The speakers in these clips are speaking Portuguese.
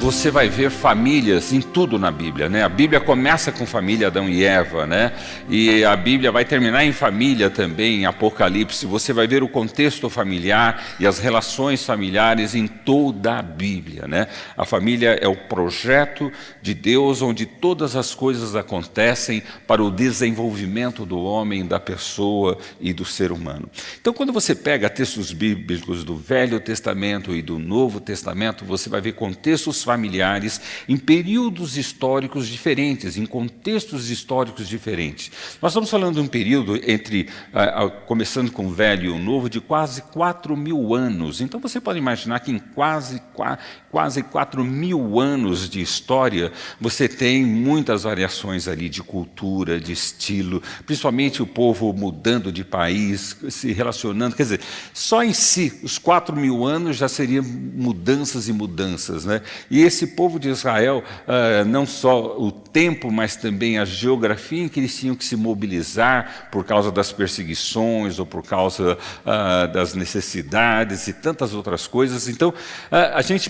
você vai ver famílias em tudo na Bíblia, né? A Bíblia começa com família Adão e Eva, né? E a Bíblia vai terminar em família também, em Apocalipse. Você vai ver o contexto familiar e as relações familiares em toda a Bíblia, né? A família é o projeto de Deus onde todas as coisas acontecem para o desenvolvimento do homem, da pessoa e do ser humano. Então, quando você pega textos bíblicos do Velho Testamento e do Novo Testamento, você vai ver contextos familiares em períodos históricos diferentes, em contextos históricos diferentes. Nós estamos falando de um período entre, começando com o Velho e o Novo, de quase 4.000 anos. Então você pode imaginar que em quase 4.000 anos de história, você tem muitas variações ali de cultura, de estilo, principalmente o povo mudando de país, se relacionando. Quer dizer, só em si, os 4.000 anos já seriam mudanças e mudanças, né? E esse povo de Israel, não só o tempo, mas também a geografia em que eles tinham que se mobilizar por causa das perseguições ou por causa das necessidades e tantas outras coisas. Então,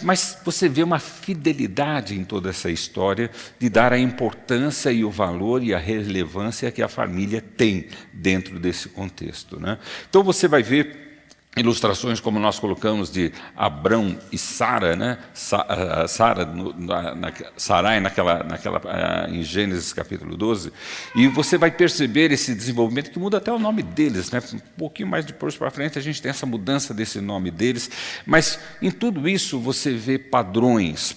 mas você vê uma fidelidade em toda essa história de dar a importância e o valor e a relevância que a família tem dentro desse contexto, né? Então você vai ver ilustrações como nós colocamos de Abrão e Sara, né? Sarai em Gênesis capítulo 12, e você vai perceber esse desenvolvimento que muda até o nome deles, né? Um pouquinho mais depois para frente a gente tem essa mudança desse nome deles, mas em tudo isso você vê padrões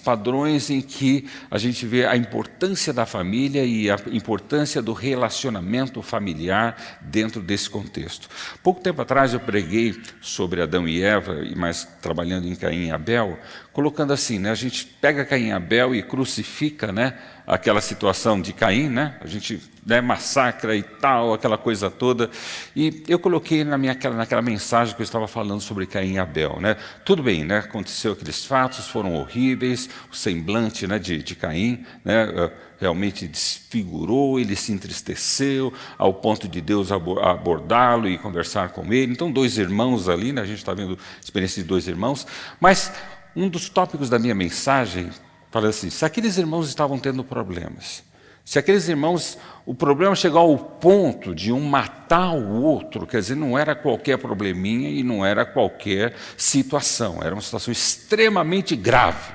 em que a gente vê a importância da família e a importância do relacionamento familiar dentro desse contexto. Pouco tempo atrás eu preguei sobre Adão e Eva, mas trabalhando em Caim e Abel, colocando assim, né, a gente pega Caim e Abel e crucifica, né, aquela situação de Caim, né, a gente, né, massacra e tal, aquela coisa toda, e eu coloquei naquela mensagem que eu estava falando sobre Caim e Abel, né, tudo bem, né, aconteceu aqueles fatos, foram horríveis, o semblante, né, de Caim, né, realmente desfigurou, ele se entristeceu ao ponto de Deus abordá-lo e conversar com ele. Então, dois irmãos ali, né? A gente está vendo a experiência de dois irmãos, mas um dos tópicos da minha mensagem fala assim, se aqueles irmãos estavam tendo problemas, se aqueles irmãos, o problema chegou ao ponto de um matar o outro, quer dizer, não era qualquer probleminha e não era qualquer situação, era uma situação extremamente grave.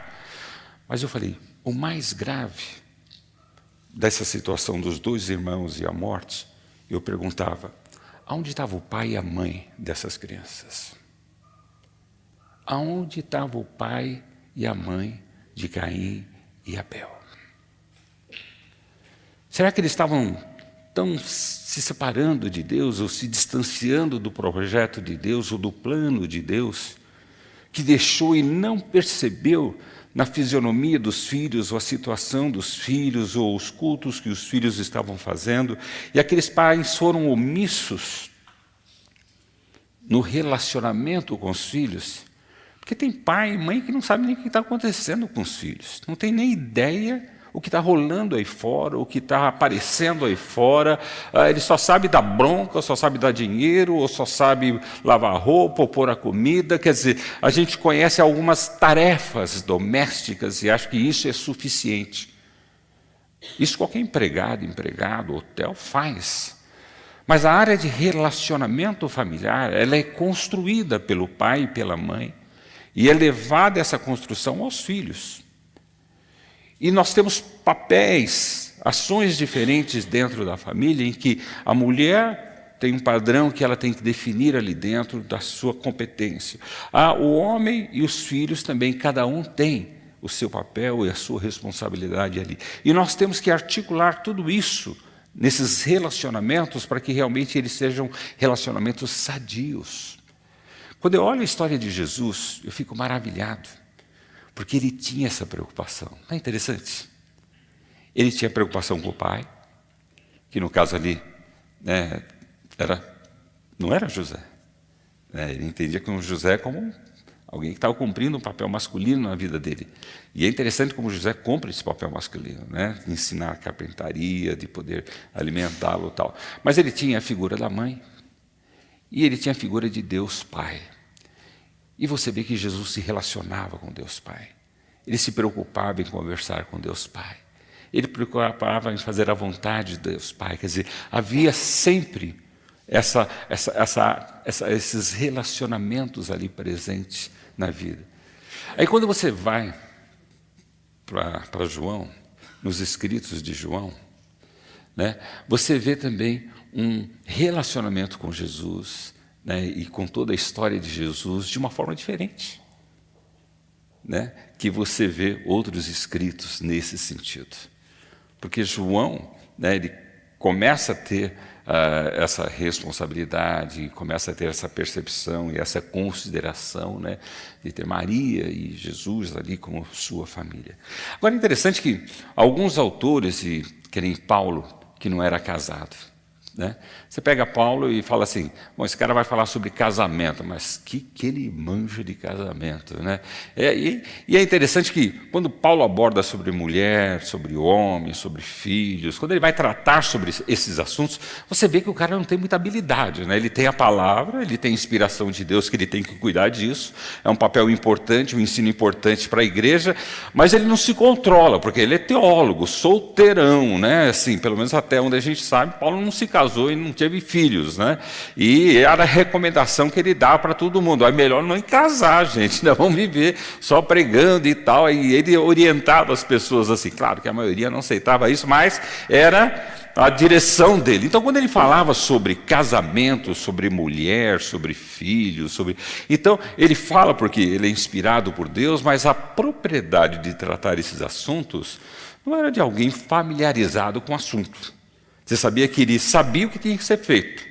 Mas eu falei, o mais grave dessa situação dos dois irmãos e a morte, eu perguntava, aonde estava o pai e a mãe dessas crianças? Aonde estava o pai e a mãe de Caim e Abel? Será que eles estavam tão se separando de Deus, ou se distanciando do projeto de Deus, ou do plano de Deus, que deixou e não percebeu na fisionomia dos filhos, ou a situação dos filhos, ou os cultos que os filhos estavam fazendo, e aqueles pais foram omissos no relacionamento com os filhos, porque tem pai e mãe que não sabem nem o que está acontecendo com os filhos, não tem nem ideia o que está rolando aí fora, o que está aparecendo aí fora, ele só sabe dar bronca, só sabe dar dinheiro, ou só sabe lavar roupa, ou pôr a comida. Quer dizer, a gente conhece algumas tarefas domésticas e acha que isso é suficiente. Isso qualquer empregado, hotel faz. Mas a área de relacionamento familiar, ela é construída pelo pai e pela mãe, e é levada essa construção aos filhos. E nós temos papéis, ações diferentes dentro da família, em que a mulher tem um padrão que ela tem que definir ali dentro da sua competência. O homem e os filhos também, cada um tem o seu papel e a sua responsabilidade ali. E nós temos que articular tudo isso nesses relacionamentos para que realmente eles sejam relacionamentos sadios. Quando eu olho a história de Jesus, eu fico maravilhado. Porque ele tinha essa preocupação. Não é interessante? Ele tinha preocupação com o pai, que no caso ali, né, não era José. Ele entendia que José como alguém que estava cumprindo um papel masculino na vida dele. E é interessante como José cumpre esse papel masculino, né, de ensinar carpintaria, de poder alimentá-lo e tal. Mas ele tinha a figura da mãe, e ele tinha a figura de Deus Pai. E você vê que Jesus se relacionava com Deus Pai. Ele se preocupava em conversar com Deus Pai. Ele preocupava em fazer a vontade de Deus Pai. Quer dizer, havia sempre esses relacionamentos ali presentes na vida. Aí quando você vai para João, nos escritos de João, né, você vê também um relacionamento com Jesus, né, e com toda a história de Jesus de uma forma diferente, né, que você vê outros escritos nesse sentido. Porque João, né, ele começa a ter essa responsabilidade, começa a ter essa percepção e essa consideração, né, de ter Maria e Jesus ali como sua família. Agora é interessante que alguns autores, e que nem Paulo, que não era casado, né? Você pega Paulo e fala assim, bom, esse cara vai falar sobre casamento, mas que ele manja de casamento, né? E é interessante que quando Paulo aborda sobre mulher, sobre homem, sobre filhos, quando ele vai tratar sobre esses assuntos, você vê que o cara não tem muita habilidade, né? Ele tem a palavra, ele tem a inspiração de Deus, que ele tem que cuidar disso, é um papel importante, um ensino importante para a igreja, mas ele não se controla, porque ele é teólogo, solteirão, né? Assim, pelo menos até onde a gente sabe, Paulo não se casou e não teve filhos, né? E era a recomendação que ele dá para todo mundo. É melhor não casar, gente, não vamos viver só pregando e tal. E ele orientava as pessoas assim. Claro que a maioria não aceitava isso, mas era a direção dele. Então, quando ele falava sobre casamento, sobre mulher, sobre filhos, então ele fala porque ele é inspirado por Deus, mas a propriedade de tratar esses assuntos não era de alguém familiarizado com o assunto. Você sabia que ele sabia o que tinha que ser feito,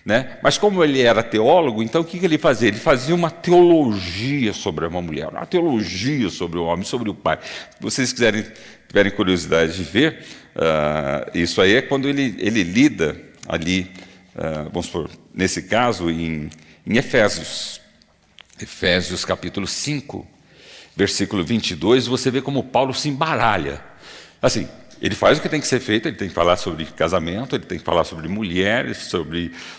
né? Mas como ele era teólogo, então o que ele fazia? Ele fazia uma teologia sobre uma mulher, uma teologia sobre o homem, sobre o pai. Se vocês tiverem curiosidade de ver, isso aí é quando ele lida ali, vamos supor, nesse caso, em Efésios. Efésios capítulo 5, versículo 22, você vê como Paulo se embaralha. Assim, ele faz o que tem que ser feito, ele tem que falar sobre casamento, ele tem que falar sobre mulheres,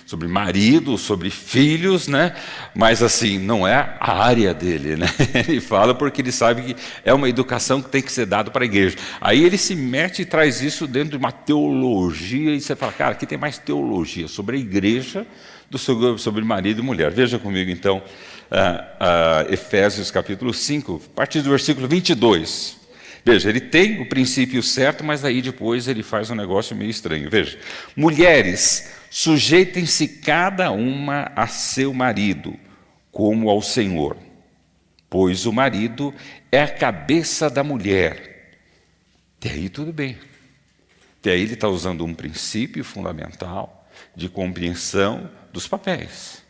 sobre marido, sobre filhos, né? Mas assim, não é a área dele, né? Ele fala porque ele sabe que é uma educação que tem que ser dada para a igreja. Aí ele se mete e traz isso dentro de uma teologia, e você fala, cara, aqui tem mais teologia sobre a igreja sobre marido e mulher. Veja comigo então, Efésios capítulo 5, a partir do versículo 22. Veja, ele tem o princípio certo, mas aí depois ele faz um negócio meio estranho. Veja, mulheres, sujeitem-se cada uma a seu marido, como ao Senhor, pois o marido é a cabeça da mulher. Até aí tudo bem. Até aí ele está usando um princípio fundamental de compreensão dos papéis.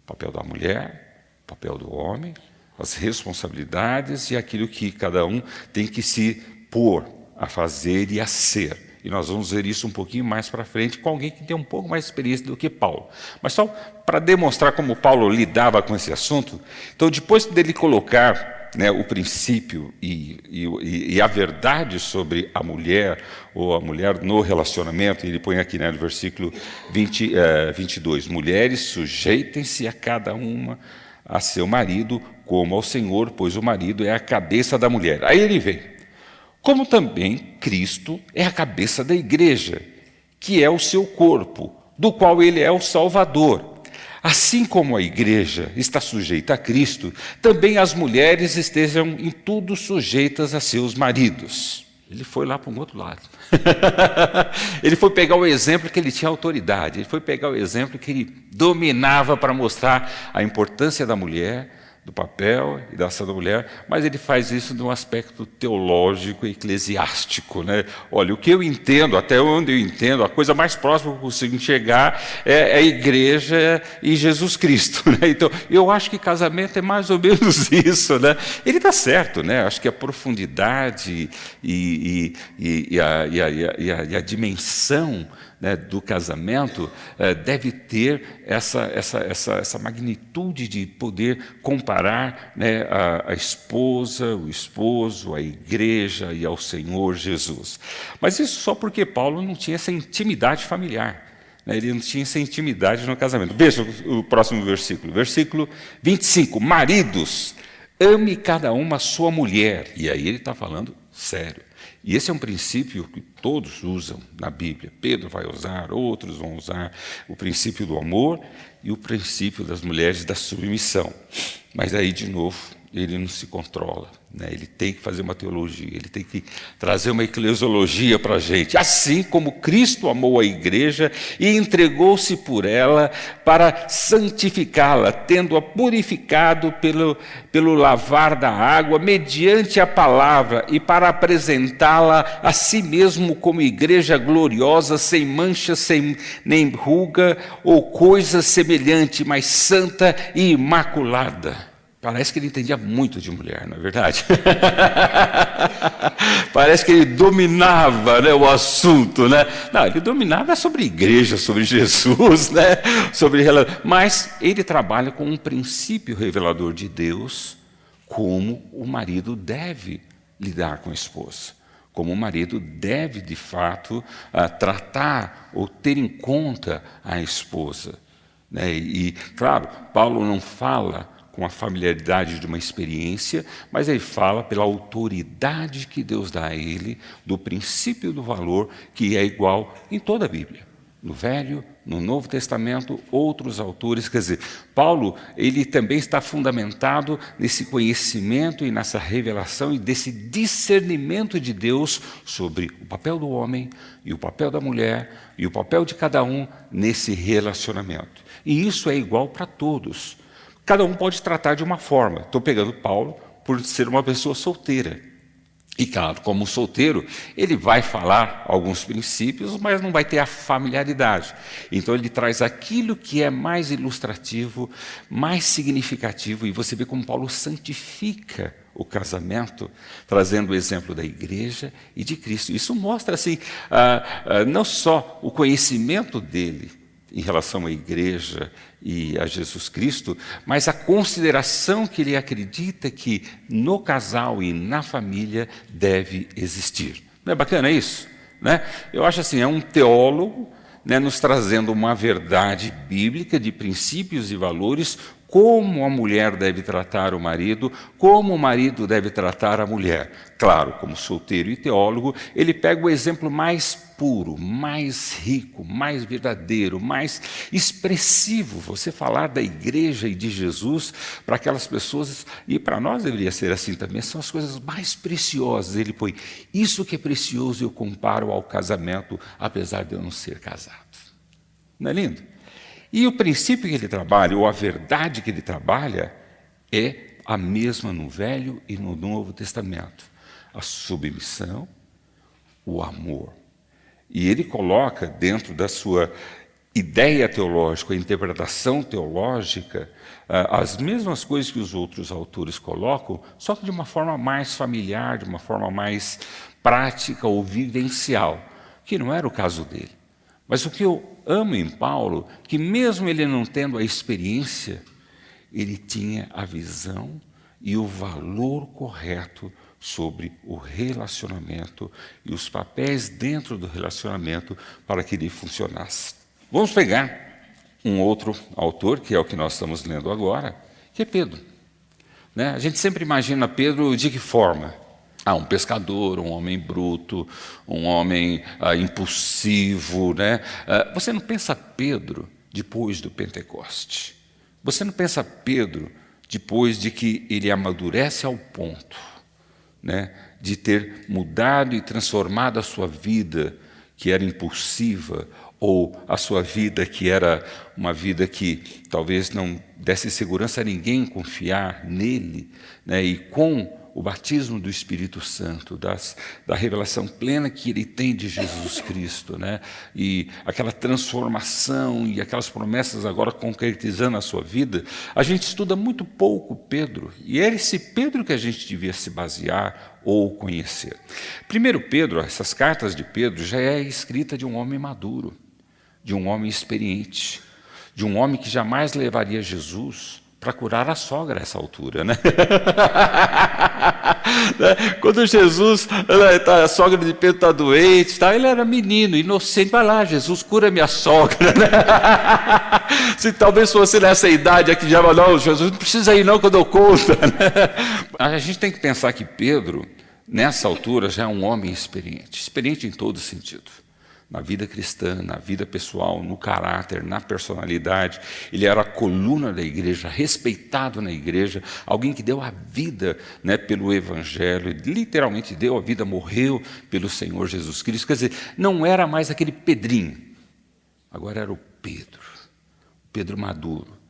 O papel da mulher, o papel do homem, as responsabilidades e aquilo que cada um tem que se pôr a fazer e a ser. E nós vamos ver isso um pouquinho mais para frente com alguém que tem um pouco mais de experiência do que Paulo. Mas só para demonstrar como Paulo lidava com esse assunto, então depois dele colocar, né, o princípio e a verdade sobre a mulher, ou a mulher no relacionamento, ele põe aqui, né, no versículo 22, mulheres, sujeitem-se a cada uma a seu marido, como ao Senhor, pois o marido é a cabeça da mulher. Aí ele vem, como também Cristo é a cabeça da igreja, que é o seu corpo, do qual ele é o Salvador. Assim como a igreja está sujeita a Cristo, também as mulheres estejam em tudo sujeitas a seus maridos. Ele foi lá para um outro lado. Ele foi pegar o exemplo que ele tinha autoridade, ele foi pegar o exemplo que ele dominava para mostrar a importância da mulher, do papel e da ação da mulher, mas ele faz isso de um aspecto teológico e eclesiástico, né? Olha, o que eu entendo, até onde eu entendo, a coisa mais próxima que eu consigo enxergar é a igreja e Jesus Cristo, né? Então, eu acho que casamento é mais ou menos isso, né? Ele está certo, né? Acho que a profundidade e a dimensão, né, do casamento deve ter essa magnitude de poder comparar, né, a esposa, o esposo, a igreja e ao Senhor Jesus. Mas isso só porque Paulo não tinha essa intimidade familiar, né, ele não tinha essa intimidade no casamento. Veja o próximo versículo, versículo 25. Maridos, ame cada uma a sua mulher. E aí ele está falando sério. E esse é um princípio que todos usam na Bíblia. Pedro vai usar, outros vão usar o princípio do amor e o princípio das mulheres da submissão. Mas aí, de novo, ele não se controla, né? Ele tem que fazer uma teologia, ele tem que trazer uma eclesiologia para a gente. Assim como Cristo amou a igreja e entregou-se por ela para santificá-la, tendo-a purificado pelo lavar da água, mediante a palavra, e para apresentá-la a si mesmo como igreja gloriosa, sem mancha, sem nem ruga ou coisa semelhante, mas santa e imaculada. Parece que ele entendia muito de mulher, não é verdade? Parece que ele dominava, né, o assunto, né? Não, ele dominava sobre igreja, sobre Jesus, né? Mas ele trabalha com um princípio revelador de Deus, como o marido deve lidar com a esposa, como o marido deve, de fato, tratar ou ter em conta a esposa, né? E, claro, Paulo não fala com a familiaridade de uma experiência, mas ele fala pela autoridade que Deus dá a ele, do princípio do valor, que é igual em toda a Bíblia. No Velho, no Novo Testamento, outros autores, quer dizer, Paulo, ele também está fundamentado nesse conhecimento e nessa revelação e desse discernimento de Deus sobre o papel do homem e o papel da mulher e o papel de cada um nesse relacionamento. E isso é igual para todos. Cada um pode tratar de uma forma. Estou pegando Paulo por ser uma pessoa solteira. E claro, como solteiro, ele vai falar alguns princípios, mas não vai ter a familiaridade. Então ele traz aquilo que é mais ilustrativo, mais significativo, e você vê como Paulo santifica o casamento, trazendo o exemplo da igreja e de Cristo. Isso mostra assim, não só o conhecimento dele em relação à igreja e a Jesus Cristo, mas a consideração que ele acredita que no casal e na família deve existir. Não é bacana isso? Né? Eu acho assim, é um teólogo, né, nos trazendo uma verdade bíblica de princípios e valores, como a mulher deve tratar o marido, como o marido deve tratar a mulher. Claro, como solteiro e teólogo, ele pega o exemplo mais puro, mais rico, mais verdadeiro, mais expressivo. Você falar da igreja e de Jesus para aquelas pessoas, e para nós deveria ser assim também, são as coisas mais preciosas. Ele põe, isso que é precioso eu comparo ao casamento, apesar de eu não ser casado. Não é lindo? E o princípio que ele trabalha, ou a verdade que ele trabalha, é a mesma no Velho e no Novo Testamento. A submissão, o amor. E ele coloca dentro da sua ideia teológica, a interpretação teológica, as mesmas coisas que os outros autores colocam, só que de uma forma mais familiar, de uma forma mais prática ou vivencial, que não era o caso dele. Mas o que eu amo em Paulo, que mesmo ele não tendo a experiência, ele tinha a visão e o valor correto sobre o relacionamento e os papéis dentro do relacionamento para que ele funcionasse. Vamos pegar um outro autor, que é o que nós estamos lendo agora, que é Pedro. Né? A gente sempre imagina Pedro de que forma? Um pescador, um homem bruto, um homem impulsivo. Né? Você não pensa Pedro depois do Pentecoste. Você não pensa Pedro depois de que ele amadurece ao ponto, né, de ter mudado e transformado a sua vida, que era impulsiva, ou a sua vida que era uma vida que talvez não desse segurança a ninguém confiar nele, né, e com o batismo do Espírito Santo, da revelação plena que ele tem de Jesus Cristo, né? E aquela transformação e aquelas promessas agora concretizando a sua vida, a gente estuda muito pouco Pedro, e é esse Pedro que a gente devia se basear ou conhecer. Primeiro Pedro, essas cartas de Pedro já é escrita de um homem maduro, de um homem experiente, de um homem que jamais levaria Jesus para curar a sogra a essa altura, né? Quando Jesus, a sogra de Pedro está doente, ele era menino, inocente, vai lá, Jesus, cura minha sogra, né? Se talvez fosse nessa idade aqui, já não, Jesus, não precisa ir não que eu dou conta, né? A gente tem que pensar que Pedro, nessa altura, já é um homem experiente em todo sentido. Na vida cristã, na vida pessoal, no caráter, na personalidade. Ele era a coluna da igreja, respeitado na igreja, alguém que deu a vida, né, pelo Evangelho, literalmente deu a vida, morreu pelo Senhor Jesus Cristo. Quer dizer, não era mais aquele Pedrinho, agora era o Pedro maduro.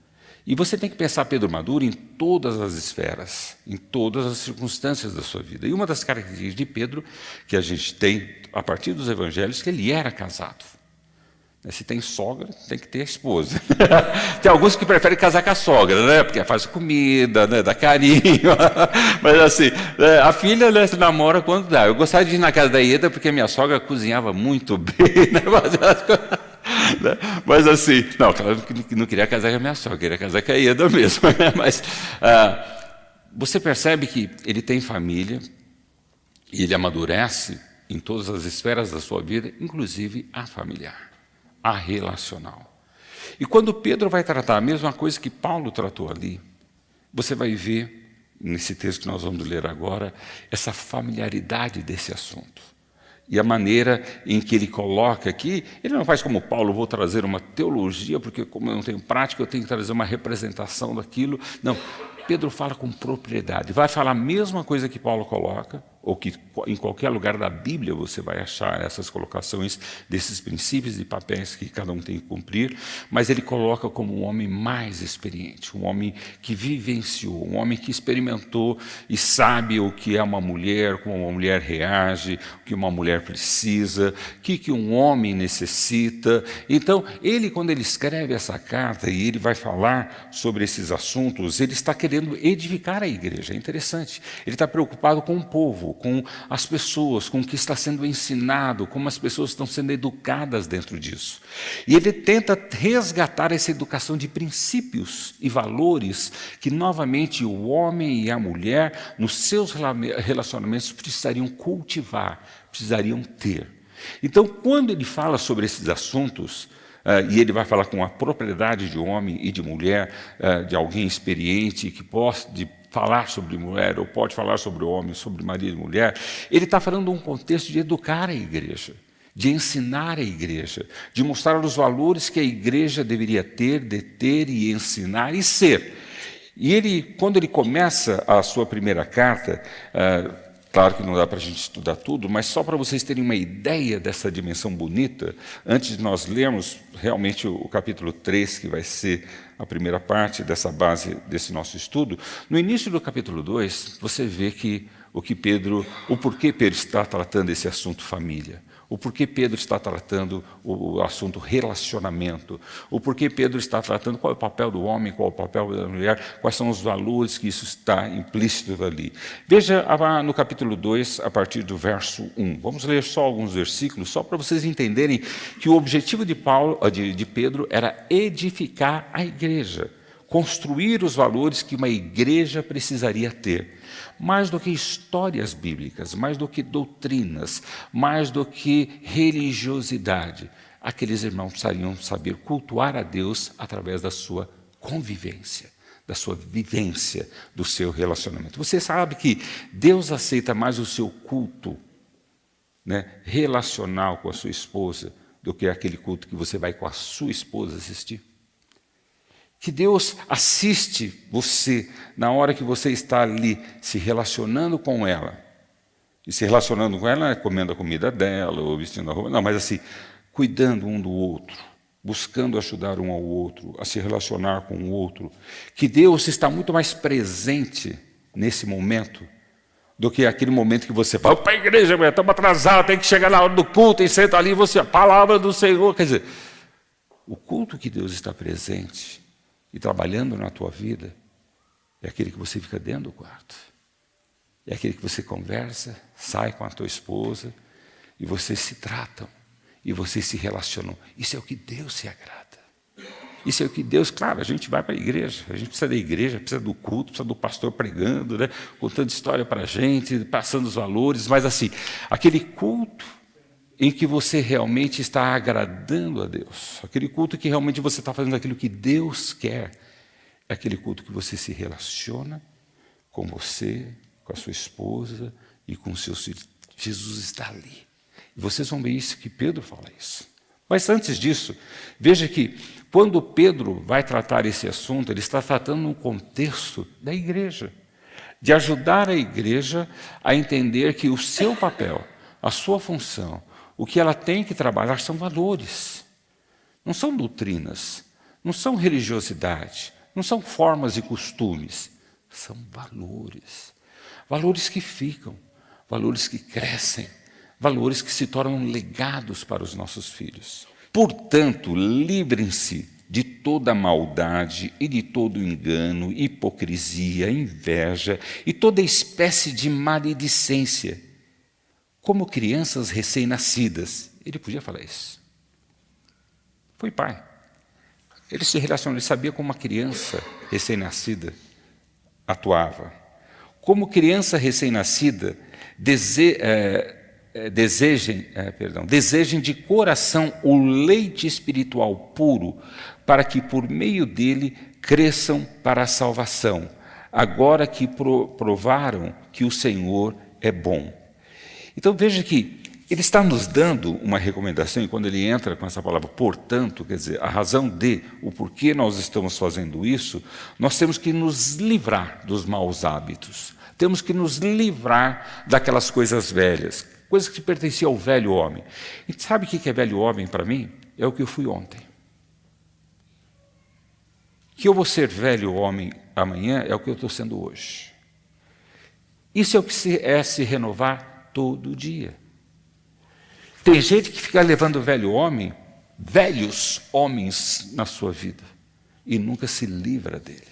E você tem que pensar Pedro maduro em todas as esferas, em todas as circunstâncias da sua vida. E uma das características de Pedro, que a gente tem a partir dos evangelhos, que ele era casado. Se tem sogra, tem que ter a esposa. Tem alguns que preferem casar com a sogra, né? Porque faz comida, né? Dá carinho. Mas assim, a filha, né, se namora quando dá. Eu gostava de ir na casa da Ieda porque minha sogra cozinhava muito bem, né? Mas assim, não, claro que não queria casar com a minha sogra, queria casar com a Ieda mesmo. Mas você percebe que ele tem família e ele amadurece em todas as esferas da sua vida, inclusive a familiar, a relacional. E quando Pedro vai tratar a mesma coisa que Paulo tratou ali, você vai ver, nesse texto que nós vamos ler agora, essa familiaridade desse assunto. E a maneira em que ele coloca aqui, ele não faz como Paulo, vou trazer uma teologia, porque como eu não tenho prática, eu tenho que trazer uma representação daquilo. Não, Pedro fala com propriedade, vai falar a mesma coisa que Paulo coloca, ou que em qualquer lugar da Bíblia você vai achar essas colocações desses princípios e papéis que cada um tem que cumprir, mas ele coloca como um homem mais experiente, um homem que vivenciou, um homem que experimentou e sabe o que é uma mulher, como uma mulher reage, o que uma mulher precisa, o que um homem necessita. Então, ele, quando ele escreve essa carta e ele vai falar sobre esses assuntos, ele está querendo edificar a igreja. É interessante. Ele está preocupado com o povo, com as pessoas, com o que está sendo ensinado, como as pessoas estão sendo educadas dentro disso. E ele tenta resgatar essa educação de princípios e valores que, novamente, o homem e a mulher, nos seus relacionamentos, precisariam cultivar, precisariam ter. Então, quando ele fala sobre esses assuntos, e ele vai falar com a propriedade de homem e de mulher, de alguém experiente, que pode falar sobre mulher, ou pode falar sobre homem, sobre marido e mulher, ele está falando de um contexto de educar a igreja, de ensinar a igreja, de mostrar os valores que a igreja deveria ter, deter e ensinar e ser. E ele, quando ele começa a sua primeira carta, claro que não dá para a gente estudar tudo, mas só para vocês terem uma ideia dessa dimensão bonita, antes de nós lermos realmente o capítulo 3, que vai ser a primeira parte dessa base desse nosso estudo, no início do capítulo 2, você vê que o porquê Pedro está tratando esse assunto família, o porquê Pedro está tratando o assunto relacionamento, o porquê Pedro está tratando qual é o papel do homem, qual é o papel da mulher, quais são os valores que isso está implícito ali. Veja no capítulo 2, a partir do verso 1. Vamos ler só alguns versículos, só para vocês entenderem que o objetivo de Pedro era edificar a igreja, construir os valores que uma igreja precisaria ter. Mais do que histórias bíblicas, mais do que doutrinas, mais do que religiosidade, aqueles irmãos precisariam saber cultuar a Deus através da sua convivência, da sua vivência, do seu relacionamento. Você sabe que Deus aceita mais o seu culto, né, relacional com a sua esposa do que aquele culto que você vai com a sua esposa assistir? Que Deus assiste você na hora que você está ali se relacionando com ela. E se relacionando com ela, comendo a comida dela, ou vestindo a roupa. Não, mas assim, cuidando um do outro, buscando ajudar um ao outro, a se relacionar com o outro. Que Deus está muito mais presente nesse momento do que aquele momento que você fala, para a igreja, estamos atrasados, tem que chegar na hora do culto, e senta ali, você, a palavra do Senhor. Quer dizer, o culto que Deus está presente e trabalhando na tua vida, é aquele que você fica dentro do quarto. É aquele que você conversa, sai com a tua esposa, e vocês se tratam, e vocês se relacionam. Isso é o que Deus se agrada. Isso é o que Deus, claro, a gente vai para a igreja, a gente precisa da igreja, precisa do culto, precisa do pastor pregando, né, contando história para a gente, passando os valores, mas assim, aquele culto em que você realmente está agradando a Deus, aquele culto que realmente você está fazendo aquilo que Deus quer, é aquele culto que você se relaciona com você, com a sua esposa e com os seus filhos. Jesus está ali. E vocês vão ver isso, que Pedro fala isso. Mas antes disso, veja que quando Pedro vai tratar esse assunto, ele está tratando no contexto da igreja, de ajudar a igreja a entender que o seu papel, a sua função, o que ela tem que trabalhar são valores, não são doutrinas, não são religiosidade, não são formas e costumes, são valores. Valores que ficam, valores que crescem, valores que se tornam legados para os nossos filhos. Portanto, livrem-se de toda maldade e de todo engano, hipocrisia, inveja e toda espécie de maledicência, como crianças recém-nascidas. Ele podia falar isso. Foi pai. Ele se relacionou, ele sabia como uma criança recém-nascida atuava. Como criança recém-nascida, desejem de coração o leite espiritual puro, para que por meio dele cresçam para a salvação, agora que provaram que o Senhor é bom. Então veja que ele está nos dando uma recomendação, e quando ele entra com essa palavra, portanto, quer dizer, a razão de, o porquê nós estamos fazendo isso, nós temos que nos livrar dos maus hábitos, temos que nos livrar daquelas coisas velhas, coisas que pertenciam ao velho homem. E sabe o que é velho homem para mim? É o que eu fui ontem. Que eu vou ser velho homem amanhã é o que eu estou sendo hoje. Isso é o que se renovar todo dia. Tem gente que fica levando velhos homens na sua vida, e nunca se livra dele.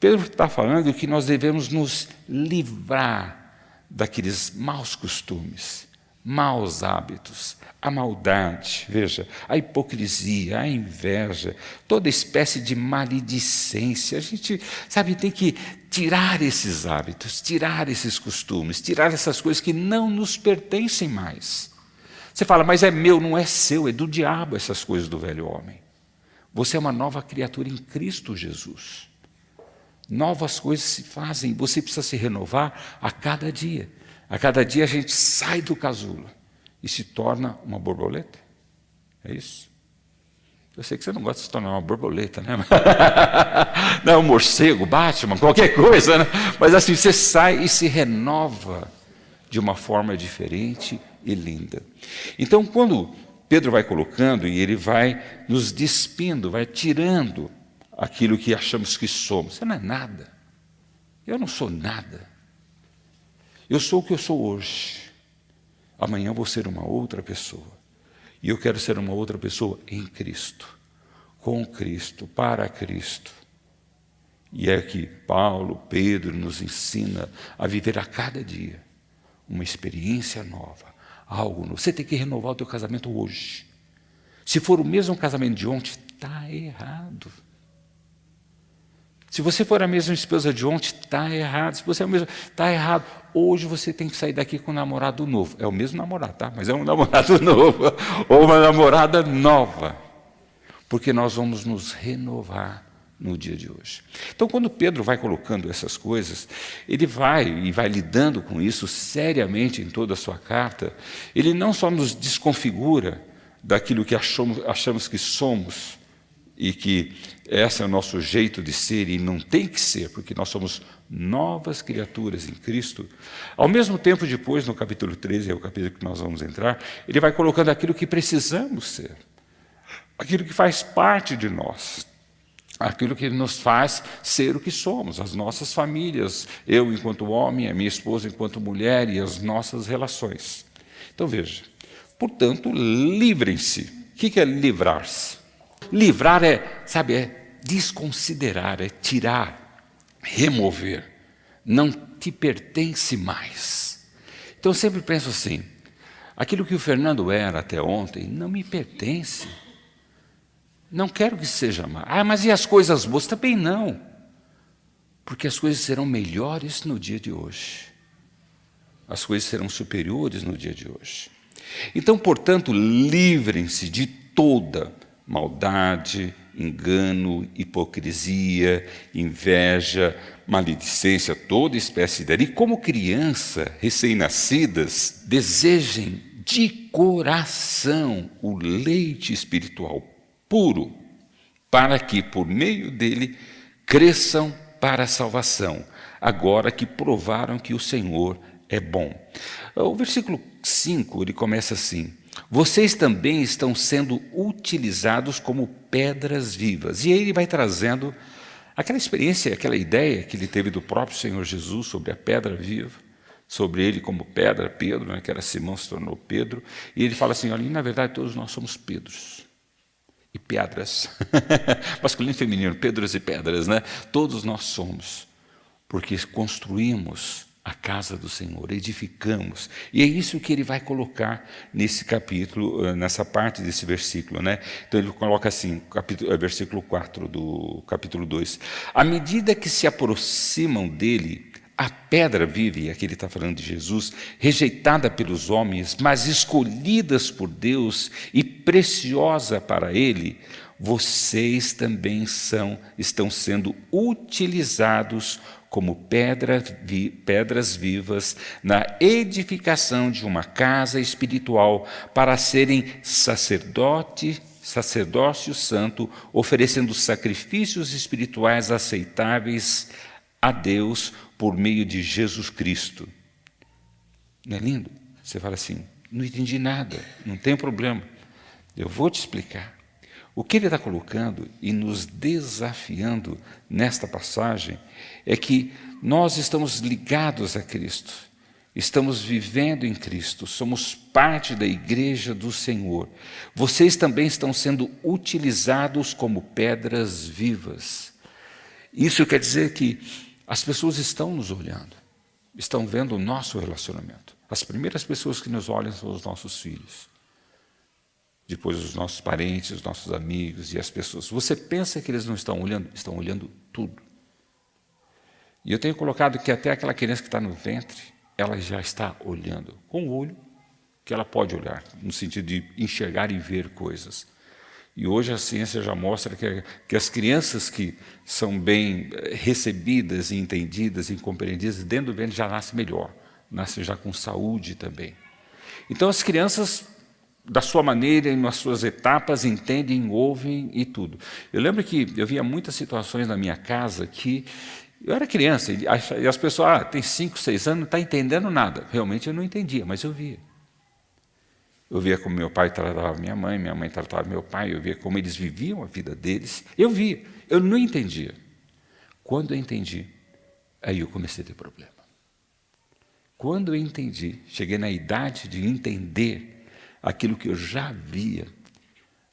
Pedro está falando que nós devemos nos livrar daqueles maus costumes, maus hábitos, a maldade, veja, a hipocrisia, a inveja, toda espécie de maledicência. A gente, sabe, tem que tirar esses hábitos, tirar esses costumes, tirar essas coisas que não nos pertencem mais. Você fala, mas é meu, não é seu, é do diabo essas coisas do velho homem. Você é uma nova criatura em Cristo Jesus. Novas coisas se fazem, você precisa se renovar a cada dia. A cada dia a gente sai do casulo e se torna uma borboleta. É isso? Eu sei que você não gosta de se tornar uma borboleta, né? Não, um morcego, Batman, qualquer coisa, né? Mas assim, você sai e se renova de uma forma diferente e linda. Então, quando Pedro vai colocando e ele vai nos despindo, vai tirando aquilo que achamos que somos. Você não é nada. Eu não sou nada. Eu sou o que eu sou hoje. Amanhã eu vou ser uma outra pessoa. E eu quero ser uma outra pessoa em Cristo, com Cristo, para Cristo. E é que Paulo, Pedro nos ensina a viver a cada dia uma experiência nova, algo novo. Você tem que renovar o teu casamento hoje. Se for o mesmo casamento de ontem, está errado. Se você for a mesma esposa de ontem, está errado. Se você é o mesmo, está errado. Hoje você tem que sair daqui com um namorado novo. É o mesmo namorado, tá? Mas é um namorado novo. Ou uma namorada nova. Porque nós vamos nos renovar no dia de hoje. Então, quando Pedro vai colocando essas coisas, ele vai lidando com isso seriamente em toda a sua carta. Ele não só nos desconfigura daquilo que achamos que somos, e que esse é o nosso jeito de ser, e não tem que ser, porque nós somos novas criaturas em Cristo. Ao mesmo tempo, depois, no capítulo 13, é o capítulo que nós vamos entrar, ele vai colocando aquilo que precisamos ser, aquilo que faz parte de nós, aquilo que nos faz ser o que somos, as nossas famílias, eu enquanto homem, a minha esposa enquanto mulher e as nossas relações. Então, veja, portanto, livrem-se. O que é livrar-se? Livrar é desconsiderar, é tirar, remover. Não te pertence mais. Então eu sempre penso assim, aquilo que o Fernando era até ontem não me pertence. Não quero que seja má. Ah, mas e as coisas boas? Também não. Porque as coisas serão melhores no dia de hoje. As coisas serão superiores no dia de hoje. Então, portanto, livrem-se de toda maldade, engano, hipocrisia, inveja, maledicência, toda espécie dela. E como criança, recém-nascidas, desejem de coração o leite espiritual puro, para que, por meio dele, cresçam para a salvação, agora que provaram que o Senhor é bom. O versículo 5, ele começa assim: vocês também estão sendo utilizados como pedras vivas. E aí ele vai trazendo aquela experiência, aquela ideia que ele teve do próprio Senhor Jesus sobre a pedra viva, sobre ele como pedra, Pedro, né, que era Simão, se tornou Pedro. E ele fala assim: olha, na verdade todos nós somos Pedros e pedras. Masculino e feminino, Pedros e pedras, né? Todos nós somos, porque construímos a casa do Senhor, edificamos. E é isso que ele vai colocar nesse capítulo, nessa parte desse versículo, né? Então ele coloca assim, versículo 4 do capítulo 2. À medida que se aproximam dele, a pedra viva, e aqui ele está falando de Jesus, rejeitada pelos homens, mas escolhidas por Deus e preciosa para ele, vocês também estão sendo utilizados como pedras vivas na edificação de uma casa espiritual para serem sacerdócio santo, oferecendo sacrifícios espirituais aceitáveis a Deus por meio de Jesus Cristo. Não é lindo? Você fala assim: não entendi nada, não tem problema, eu vou te explicar. O que ele está colocando e nos desafiando nesta passagem é que nós estamos ligados a Cristo, estamos vivendo em Cristo, somos parte da igreja do Senhor. Vocês também estão sendo utilizados como pedras vivas. Isso quer dizer que as pessoas estão nos olhando, estão vendo o nosso relacionamento. As primeiras pessoas que nos olham são os nossos filhos. Depois os nossos parentes, os nossos amigos e as pessoas. Você pensa que eles não estão olhando? Estão olhando tudo. E eu tenho colocado que até aquela criança que está no ventre, ela já está olhando com o olho que ela pode olhar, no sentido de enxergar e ver coisas. E hoje a ciência já mostra que as crianças que são bem recebidas, e entendidas e compreendidas, dentro do ventre já nascem melhor, nascem já com saúde também. Então as crianças, da sua maneira e nas suas etapas, entendem, ouvem e tudo. Eu lembro que eu via muitas situações na minha casa que eu era criança e as pessoas, tem 5, 6 anos, não está entendendo nada. Realmente eu não entendia, mas eu via. Eu via como meu pai tratava minha mãe tratava meu pai, eu via como eles viviam a vida deles. Eu via, eu não entendia. Quando eu entendi, aí eu comecei a ter problema. Quando eu entendi, cheguei na idade de entender aquilo que eu já via,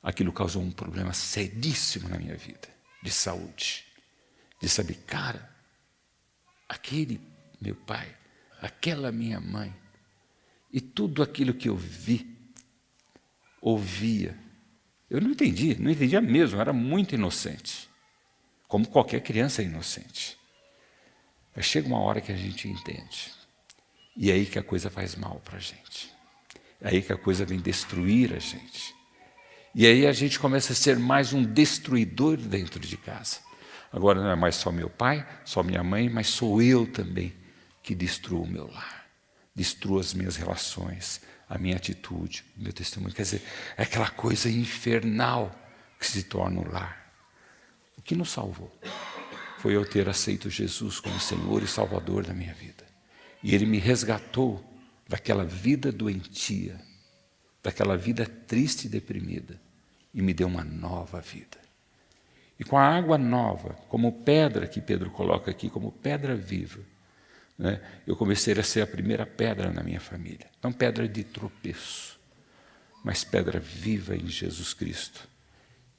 aquilo causou um problema seríssimo na minha vida, de saúde, de saber, cara, aquele meu pai, aquela minha mãe, e tudo aquilo que eu vi, ouvia, eu não entendia mesmo, eu era muito inocente, como qualquer criança é inocente. Mas chega uma hora que a gente entende, e é aí que a coisa faz mal para a gente. É aí que a coisa vem destruir a gente. E aí a gente começa a ser mais um destruidor dentro de casa. Agora não é mais só meu pai, só minha mãe, mas sou eu também que destruo o meu lar. Destruo as minhas relações, a minha atitude, o meu testemunho. Quer dizer, é aquela coisa infernal que se torna o lar. O que nos salvou foi eu ter aceito Jesus como Senhor e Salvador da minha vida. E Ele me resgatou daquela vida doentia, daquela vida triste e deprimida, e me deu uma nova vida. E com a água nova, como pedra que Pedro coloca aqui, como pedra viva, né, eu comecei a ser a primeira pedra na minha família. Não pedra de tropeço, mas pedra viva em Jesus Cristo,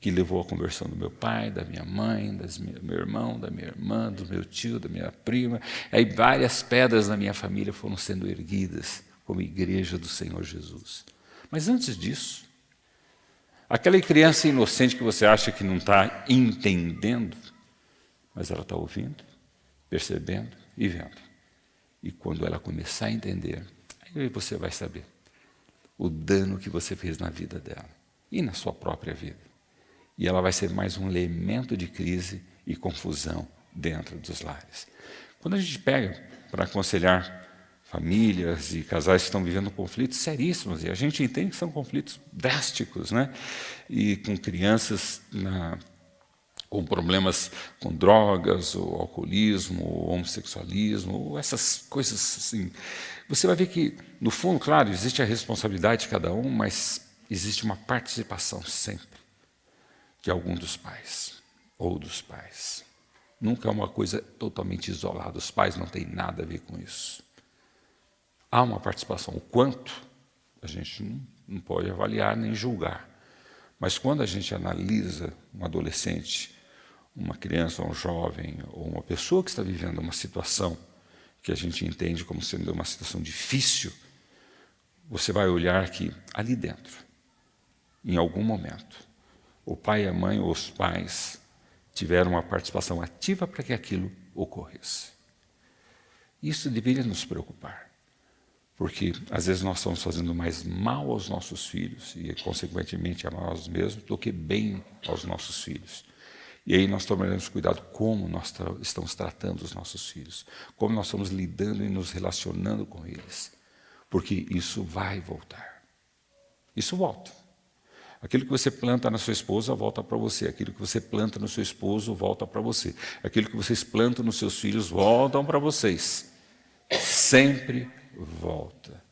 que levou à conversão do meu pai, da minha mãe, do meu irmão, da minha irmã, do meu tio, da minha prima. Aí várias pedras na minha família foram sendo erguidas como igreja do Senhor Jesus. Mas antes disso, Aquela criança inocente que você acha que não está entendendo, mas ela está ouvindo, percebendo e vendo. E quando ela começar a entender, aí você vai saber o dano que você fez na vida dela e na sua própria vida. E ela vai ser mais um elemento de crise e confusão dentro dos lares. Quando a gente pega para aconselhar famílias e casais que estão vivendo conflitos seríssimos, e a gente entende que são conflitos drásticos, né? E com crianças com problemas com drogas, ou alcoolismo, ou homossexualismo, ou essas coisas assim. Você vai ver que, no fundo, claro, existe a responsabilidade de cada um, mas existe uma participação sempre de algum dos pais, ou dos pais. Nunca é uma coisa totalmente isolada, os pais não têm nada a ver com isso. Há uma participação, o quanto a gente não pode avaliar nem julgar. Mas quando a gente analisa um adolescente, uma criança, um jovem, ou uma pessoa que está vivendo uma situação que a gente entende como sendo uma situação difícil, você vai olhar que ali dentro, em algum momento, o pai, a mãe ou os pais tiveram uma participação ativa para que aquilo ocorresse. Isso deveria nos preocupar. Porque, às vezes, nós estamos fazendo mais mal aos nossos filhos e, consequentemente, a nós mesmos, do que bem aos nossos filhos. E aí nós tomaremos cuidado como nós estamos tratando os nossos filhos, como nós estamos lidando e nos relacionando com eles. Porque isso vai voltar. Isso volta. Aquilo que você planta na sua esposa volta para você. Aquilo que você planta no seu esposo volta para você. Aquilo que vocês plantam nos seus filhos voltam para vocês. Sempre volta.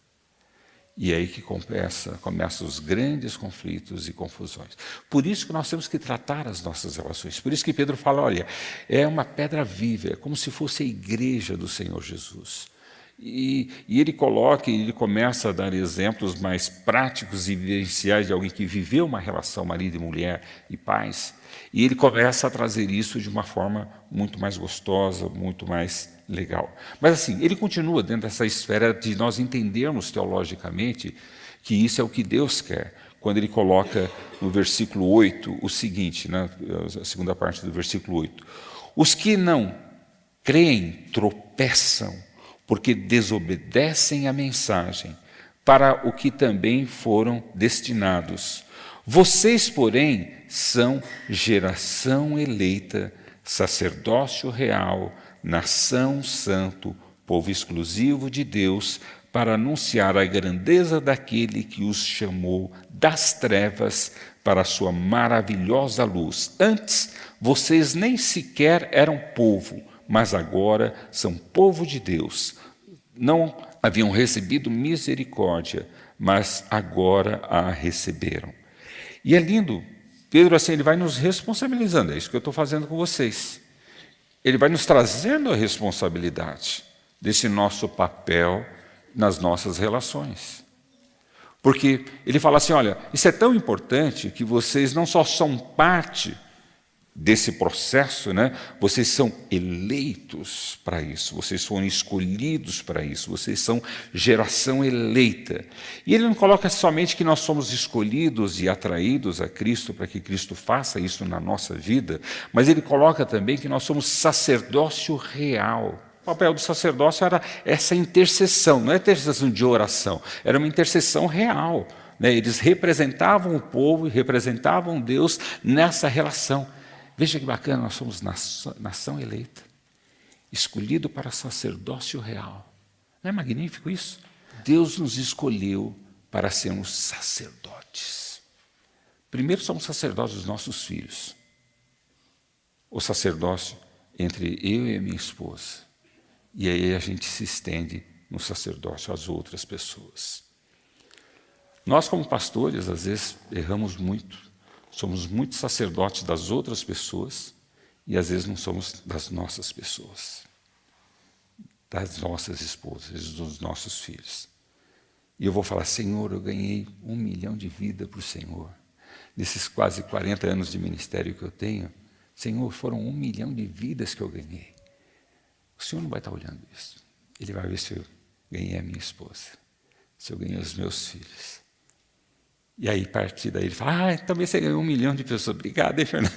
E é aí que começam os grandes conflitos e confusões. Por isso que nós temos que tratar as nossas relações. Por isso que Pedro fala, olha, é uma pedra viva, é como se fosse a igreja do Senhor Jesus. E ele começa a dar exemplos mais práticos e vivenciais de alguém que viveu uma relação marido e mulher e pais. E ele começa a trazer isso de uma forma muito mais gostosa, muito mais legal. Mas assim, ele continua dentro dessa esfera de nós entendermos teologicamente que isso é o que Deus quer. Quando ele coloca no versículo 8 o seguinte, né, a segunda parte do versículo 8. Os que não creem tropeçam, porque desobedecem à mensagem, para o que também foram destinados. Vocês, porém, são geração eleita, sacerdócio real, nação santo, povo exclusivo de Deus, para anunciar a grandeza daquele que os chamou das trevas para a sua maravilhosa luz. Antes, vocês nem sequer eram povo, mas agora são povo de Deus. Não haviam recebido misericórdia, mas agora a receberam. E é lindo, Pedro assim, ele vai nos responsabilizando, é isso que eu estou fazendo com vocês. Ele vai nos trazendo a responsabilidade desse nosso papel nas nossas relações. Porque ele fala assim, olha, isso é tão importante que vocês não só são parte desse processo, né? Vocês são eleitos para isso, vocês foram escolhidos para isso, vocês são geração eleita. E ele não coloca somente que nós somos escolhidos e atraídos a Cristo para que Cristo faça isso na nossa vida, mas ele coloca também que nós somos sacerdócio real. O papel do sacerdócio era essa intercessão, não é intercessão de oração, era uma intercessão real. Né? Eles representavam o povo e representavam Deus nessa relação. Veja que bacana, nós somos nação eleita, escolhido para sacerdócio real. Não é magnífico isso? Deus nos escolheu para sermos sacerdotes. Primeiro somos sacerdotes dos nossos filhos. O sacerdócio entre eu e a minha esposa. E aí a gente se estende no sacerdócio às outras pessoas. Nós, como pastores, às vezes erramos muito. Somos muito sacerdotes das outras pessoas e às vezes não somos das nossas pessoas, das nossas esposas, dos nossos filhos. E eu vou falar, Senhor, eu ganhei 1 milhão de vidas para o Senhor. Nesses quase 40 anos de ministério que eu tenho, Senhor, foram 1 milhão de vidas que eu ganhei. O Senhor não vai estar olhando isso. Ele vai ver se eu ganhei a minha esposa, se eu ganhei os meus filhos. E aí, a partir daí, ele fala, talvez você ganhou 1 milhão de pessoas. Obrigado, hein, Fernando?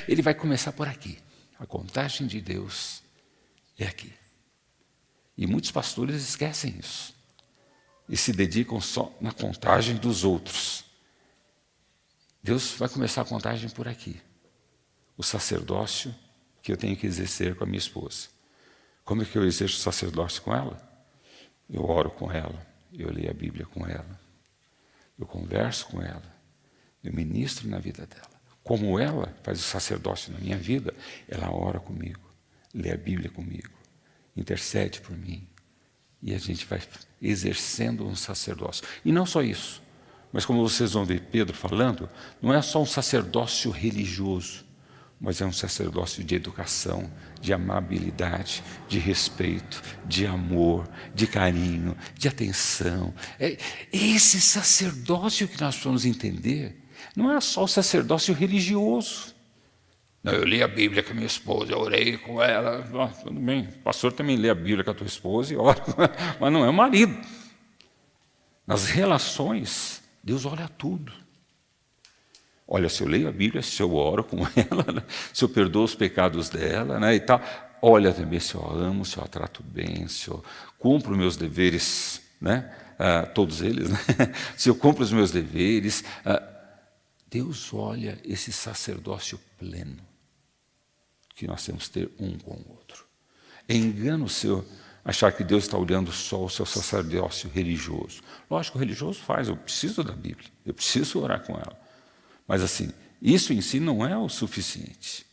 Ele vai começar por aqui. A contagem de Deus é aqui. E muitos pastores esquecem isso. E se dedicam só na contagem dos outros. Deus vai começar a contagem por aqui. O sacerdócio que eu tenho que exercer com a minha esposa. Como é que eu exerço o sacerdócio com ela? Eu oro com ela, eu leio a Bíblia com ela, eu converso com ela, eu ministro na vida dela. Como ela faz o sacerdócio na minha vida, ela ora comigo, lê a Bíblia comigo, intercede por mim. E a gente vai exercendo um sacerdócio. E não só isso, mas como vocês vão ver Pedro falando, não é só um sacerdócio religioso, mas é um sacerdócio de educação, de amabilidade, de respeito, de amor, de carinho, de atenção. É esse sacerdócio que nós precisamos entender. Não é só o sacerdócio religioso. Não, eu li a Bíblia com a minha esposa, eu orei com ela. Tudo bem, o pastor também lê a Bíblia com a tua esposa e ora com ela, mas não é o marido. Nas relações, Deus olha tudo. Olha, se eu leio a Bíblia, se eu oro com ela, né? Se eu perdoo os pecados dela, né, e tal. Olha também se eu a amo, se eu a trato bem, se eu cumpro meus deveres, né, todos eles, né? Se eu cumpro os meus deveres. Deus olha esse sacerdócio pleno que nós temos que ter um com o outro. É engano seu achar que Deus está olhando só o seu sacerdócio religioso. Lógico, o religioso faz, eu preciso da Bíblia, eu preciso orar com ela. Mas assim, isso em si não é o suficiente.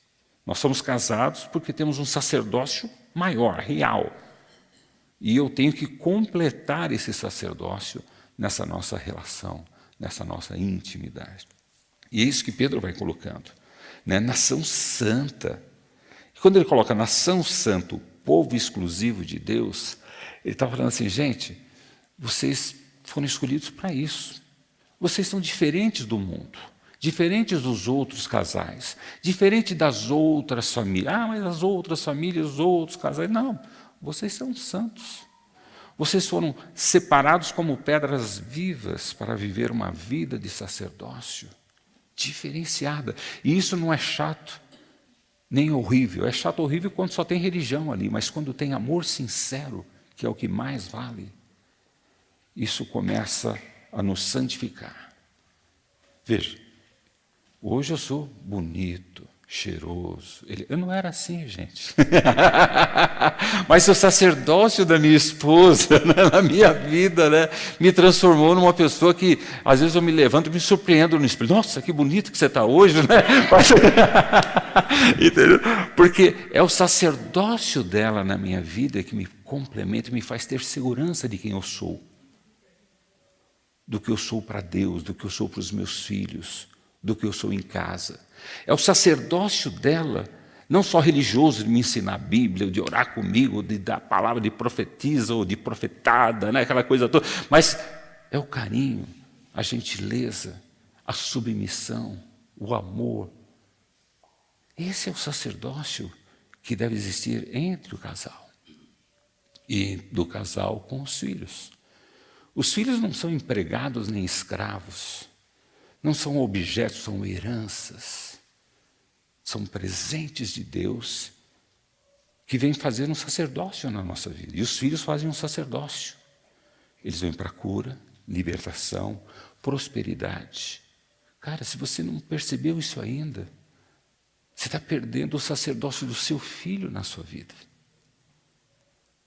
Nós somos casados porque temos um sacerdócio maior, real. E eu tenho que completar esse sacerdócio nessa nossa relação, nessa nossa intimidade. E é isso que Pedro vai colocando, né? Nação santa. E quando ele coloca nação santa, o povo exclusivo de Deus, ele está falando assim, gente, vocês foram escolhidos para isso. Vocês são diferentes do mundo. Diferentes dos outros casais, diferente das outras famílias. Mas as outras famílias, os outros casais. Não, vocês são santos. Vocês foram separados como pedras vivas para viver uma vida de sacerdócio diferenciada. E isso não é chato, nem horrível. É chato ou horrível quando só tem religião ali, mas quando tem amor sincero, que é o que mais vale, isso começa a nos santificar. Veja. Hoje eu sou bonito, cheiroso. Eu não era assim, gente. Mas o sacerdócio da minha esposa, né, na minha vida, né, me transformou numa pessoa que, às vezes, eu me levanto e me surpreendo no espelho. Nossa, que bonito que você está hoje, né? Entendeu? Porque é o sacerdócio dela na minha vida que me complementa e me faz ter segurança de quem eu sou. Do que eu sou para Deus, do que eu sou para os meus filhos, do que eu sou em casa. É o sacerdócio dela, não só religioso, de me ensinar a Bíblia, de orar comigo, de dar palavra de profetisa ou de profetada, né, aquela coisa toda, mas é o carinho, a gentileza, a submissão, o amor. Esse é o sacerdócio que deve existir entre o casal e do casal com os filhos. Os filhos não são empregados nem escravos. Não são objetos, são heranças. São presentes de Deus que vêm fazer um sacerdócio na nossa vida. E os filhos fazem um sacerdócio. Eles vêm para cura, libertação, prosperidade. Cara, se você não percebeu isso ainda, você está perdendo o sacerdócio do seu filho na sua vida.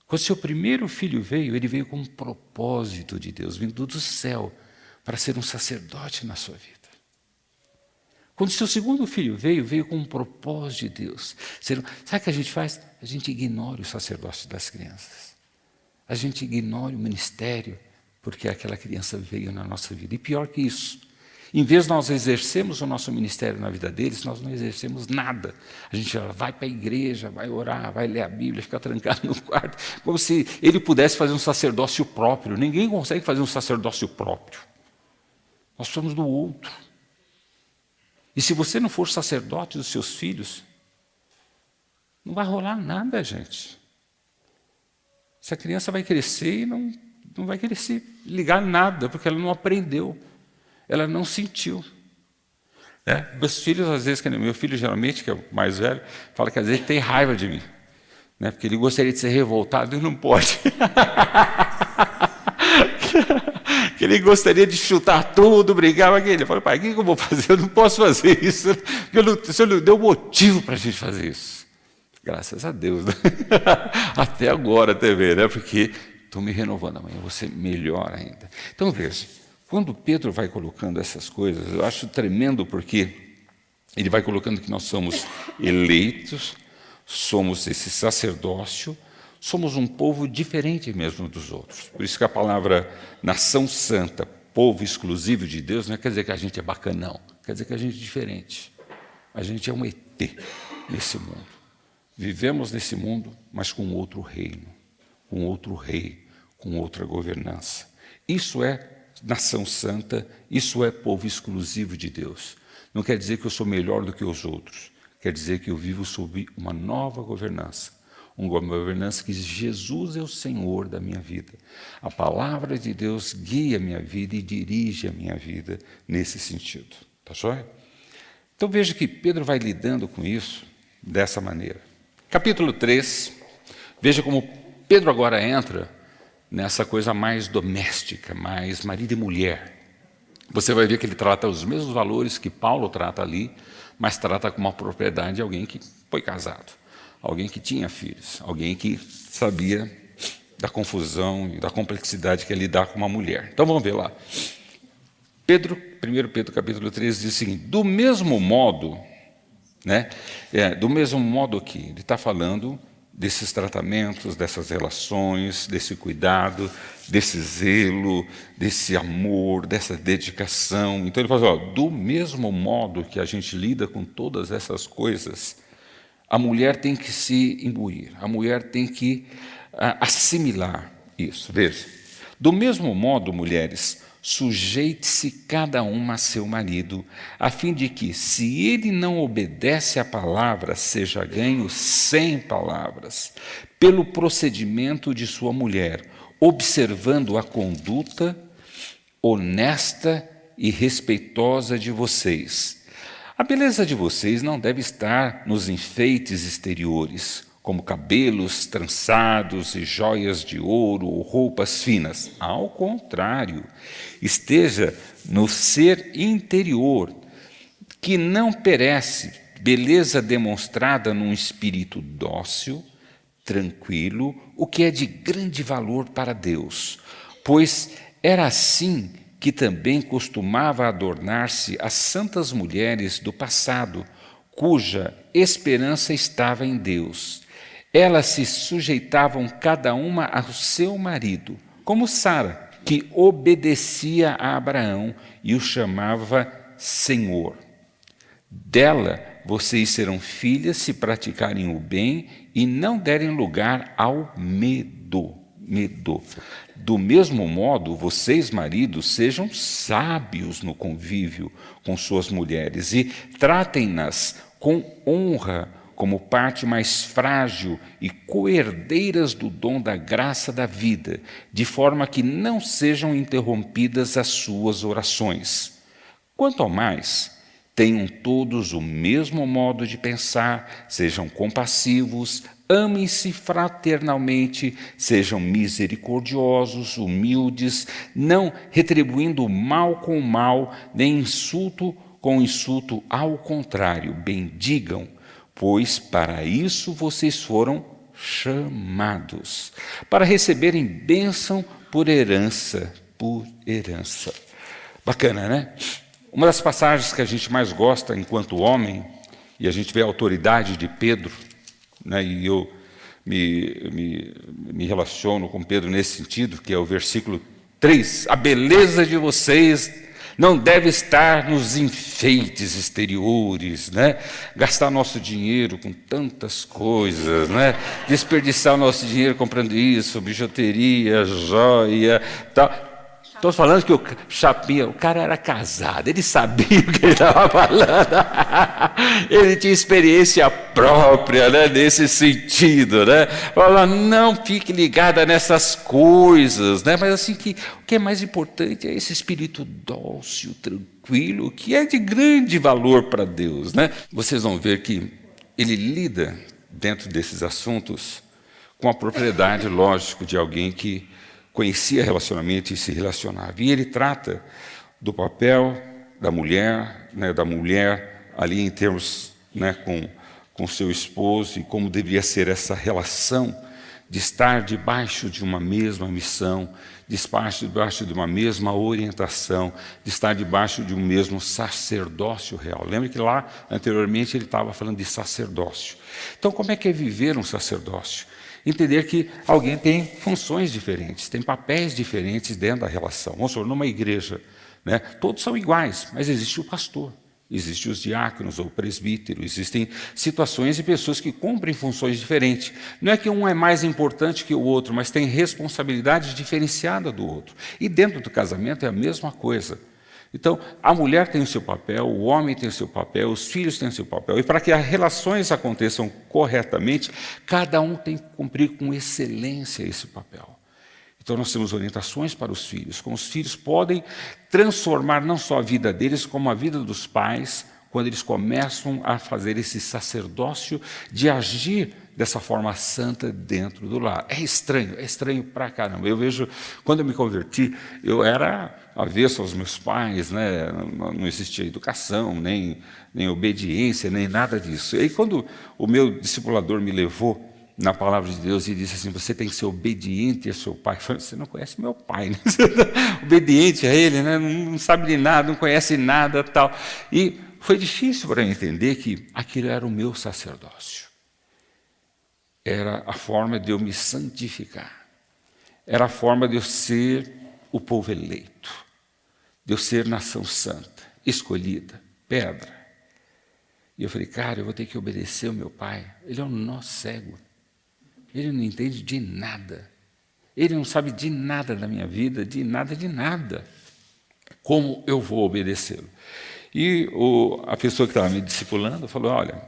Quando seu primeiro filho veio, ele veio com um propósito de Deus, vindo do céu, para ser um sacerdote na sua vida. Quando seu segundo filho veio com um propósito de Deus. Sabe o que a gente faz? A gente ignora o sacerdócio das crianças. A gente ignora o ministério, porque aquela criança veio na nossa vida. E pior que isso, em vez de nós exercermos o nosso ministério na vida deles, nós não exercemos nada. A gente vai para a igreja, vai orar, vai ler a Bíblia, fica trancado no quarto, como se ele pudesse fazer um sacerdócio próprio. Ninguém consegue fazer um sacerdócio próprio. Nós somos do outro. E se você não for sacerdote dos seus filhos, não vai rolar nada, gente. Essa criança vai crescer e não vai querer se ligar nada, porque ela não aprendeu. Ela não sentiu. Meus filhos, às vezes, meu filho geralmente, que é o mais velho, fala que às vezes tem raiva de mim, porque ele gostaria de ser revoltado e não pode. Que ele gostaria de chutar tudo, brigar com ele. Eu falo, pai, o que eu vou fazer? Eu não posso fazer isso, porque o senhor não deu motivo para a gente fazer isso. Graças a Deus, né? Até agora também, porque estou me renovando, amanhã eu vou ser melhor ainda. Então veja, quando Pedro vai colocando essas coisas, eu acho tremendo, porque ele vai colocando que nós somos eleitos, somos esse sacerdócio, somos um povo diferente mesmo dos outros. Por isso que a palavra nação santa, povo exclusivo de Deus, não quer dizer que a gente é bacanão, quer dizer que a gente é diferente. A gente é um ET nesse mundo. Vivemos nesse mundo, mas com outro reino, com outro rei, com outra governança. Isso é nação santa, isso é povo exclusivo de Deus. Não quer dizer que eu sou melhor do que os outros, quer dizer que eu vivo sob uma nova governança. Uma governança que Jesus é o Senhor da minha vida. A palavra de Deus guia a minha vida e dirige a minha vida nesse sentido. Tá joia? Então veja que Pedro vai lidando com isso dessa maneira. Capítulo 3, veja como Pedro agora entra nessa coisa mais doméstica, mais marido e mulher. Você vai ver que ele trata os mesmos valores que Paulo trata ali, mas trata com uma propriedade de alguém que foi casado. Alguém que tinha filhos, alguém que sabia da confusão e da complexidade que é lidar com uma mulher. Então vamos ver lá. 1 Pedro capítulo 3 diz o seguinte: do mesmo modo, do mesmo modo que ele está falando desses tratamentos, dessas relações, desse cuidado, desse zelo, desse amor, dessa dedicação. Então ele fala assim, do mesmo modo que a gente lida com todas essas coisas, a mulher tem que se imbuir, a mulher tem que assimilar isso. Veja, do mesmo modo, mulheres, sujeite-se cada uma a seu marido, a fim de que, se ele não obedece à palavra, seja ganho sem palavras, pelo procedimento de sua mulher, observando a conduta honesta e respeitosa de vocês. A beleza de vocês não deve estar nos enfeites exteriores, como cabelos trançados e joias de ouro ou roupas finas. Ao contrário, esteja no ser interior, que não perece, beleza demonstrada num espírito dócil, tranquilo, o que é de grande valor para Deus, pois era assim que também costumava adornar-se as santas mulheres do passado, cuja esperança estava em Deus. Elas se sujeitavam cada uma ao seu marido, como Sara, que obedecia a Abraão e o chamava Senhor. Dela vocês serão filhas se praticarem o bem e não derem lugar ao medo. Do mesmo modo, vocês, maridos, sejam sábios no convívio com suas mulheres e tratem-nas com honra, como parte mais frágil e coerdeiras do dom da graça da vida, de forma que não sejam interrompidas as suas orações. Quanto ao mais, tenham todos o mesmo modo de pensar, sejam compassivos, amem-se fraternalmente, sejam misericordiosos, humildes, não retribuindo o mal com o mal, nem insulto com insulto, ao contrário, bendigam, pois para isso vocês foram chamados, para receberem bênção por herança, Bacana, né? Uma das passagens que a gente mais gosta enquanto homem, e a gente vê a autoridade de Pedro, e eu me relaciono com Pedro nesse sentido, que é o versículo 3, a beleza de vocês não deve estar nos enfeites exteriores, gastar nosso dinheiro com tantas coisas, desperdiçar o nosso dinheiro comprando isso, bijuteria, joia, tal. Estou falando que o Chapinha, o cara era casado, ele sabia o que ele estava falando, ele tinha experiência própria, né, nesse sentido, né? Fala, não fique ligada nessas coisas, né? Mas assim, o que é mais importante é esse espírito dócil, tranquilo, que é de grande valor para Deus, né? Vocês vão ver que ele lida dentro desses assuntos com a propriedade, lógico, de alguém que conhecia relacionamento e se relacionava. E ele trata do papel da mulher, né, ali em termos, né, com seu esposo e como deveria ser essa relação de estar debaixo de uma mesma missão, de estar debaixo de uma mesma orientação, de estar debaixo de um mesmo sacerdócio real. Lembra que lá, anteriormente, ele estava falando de sacerdócio. Então, como é que é viver um sacerdócio? Entender que alguém tem funções diferentes, tem papéis diferentes dentro da relação. Vamos supor, numa igreja, né, todos são iguais, mas existe o pastor, existem os diáconos ou presbíteros, existem situações e pessoas que cumprem funções diferentes. Não é que um é mais importante que o outro, mas tem responsabilidade diferenciada do outro. E dentro do casamento é a mesma coisa. Então, a mulher tem o seu papel, o homem tem o seu papel, os filhos têm o seu papel. E para que as relações aconteçam corretamente, cada um tem que cumprir com excelência esse papel. Então, nós temos orientações para os filhos, como os filhos podem transformar não só a vida deles, como a vida dos pais, quando eles começam a fazer esse sacerdócio de agir dessa forma santa dentro do lar. É estranho pra caramba. Eu vejo, quando eu me converti, eu era avesso aos meus pais, né? Não existia educação, nem obediência, nem nada disso. E aí, quando o meu discipulador me levou na palavra de Deus e disse assim, você tem que ser obediente a seu pai. Eu falei, você não conhece meu pai, né? Obediente a ele, né? Não sabe de nada, não conhece nada, tal. E foi difícil para eu entender que aquilo era o meu sacerdócio. Era a forma de eu me santificar. Era a forma de eu ser o povo eleito. De eu ser nação santa, escolhida, pedra. E eu falei, cara, eu vou ter que obedecer ao meu pai. Ele é um nó cego. Ele não entende de nada. Ele não sabe de nada da minha vida, de nada. Como eu vou obedecê-lo? E a pessoa que estava me discipulando falou, olha,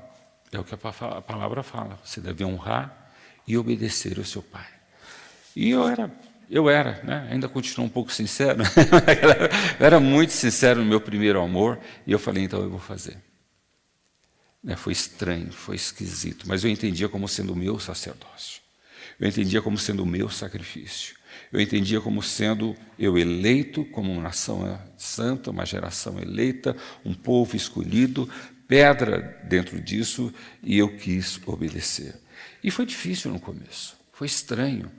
é o que a palavra fala, você deve honrar e obedecer ao seu pai. E eu era, né? Ainda continuo um pouco sincero, eu era muito sincero no meu primeiro amor, e eu falei, então eu vou fazer. Foi estranho, foi esquisito, mas eu entendia como sendo o meu sacerdócio. Eu entendia como sendo o meu sacrifício. Eu entendia como sendo eu eleito, como uma nação santa, uma geração eleita, um povo escolhido, pedra dentro disso, e eu quis obedecer. E foi difícil no começo, foi estranho,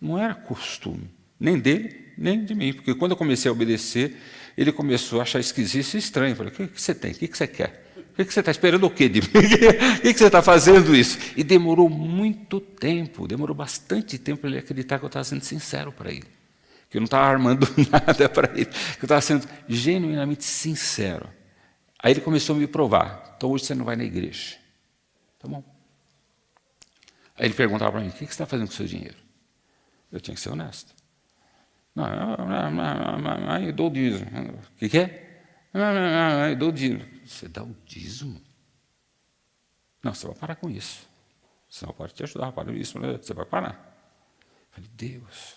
não era costume, nem dele, nem de mim, porque quando eu comecei a obedecer, ele começou a achar esquisito e estranho. Eu falei, o que você tem? O que você quer? O que você está esperando o quê de mim? O que você está fazendo isso? E demorou muito tempo, demorou bastante tempo para ele acreditar que eu estava sendo sincero para ele. Que eu não estava armando nada para ele, que eu estava sendo genuinamente sincero. Aí ele começou a me provar. Então hoje você não vai na igreja. Tá bom. Aí ele perguntava para mim, o que você está fazendo com o seu dinheiro? Eu tinha que ser honesto. Não, eu dou o dízimo. O que é? Eu dou o dízimo. Você dá o dízimo? Não, você vai parar com isso. Senão pode te ajudar, para isso, você vai parar. Eu falei, Deus,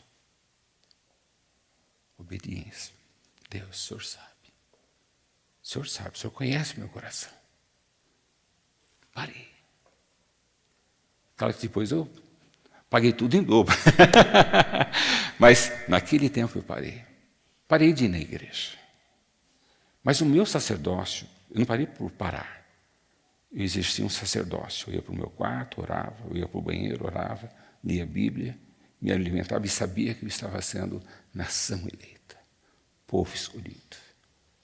obediência. Deus, o Senhor sabe. O Senhor conhece meu coração. Parei. Claro que depois eu paguei tudo em dobro. Mas naquele tempo eu parei. Parei de ir na igreja. Mas o meu sacerdócio, eu não parei por parar. Eu exercia um sacerdócio. Eu ia para o meu quarto, orava, eu ia para o banheiro, orava, lia a Bíblia, me alimentava e sabia que eu estava sendo nação eleita, povo escolhido,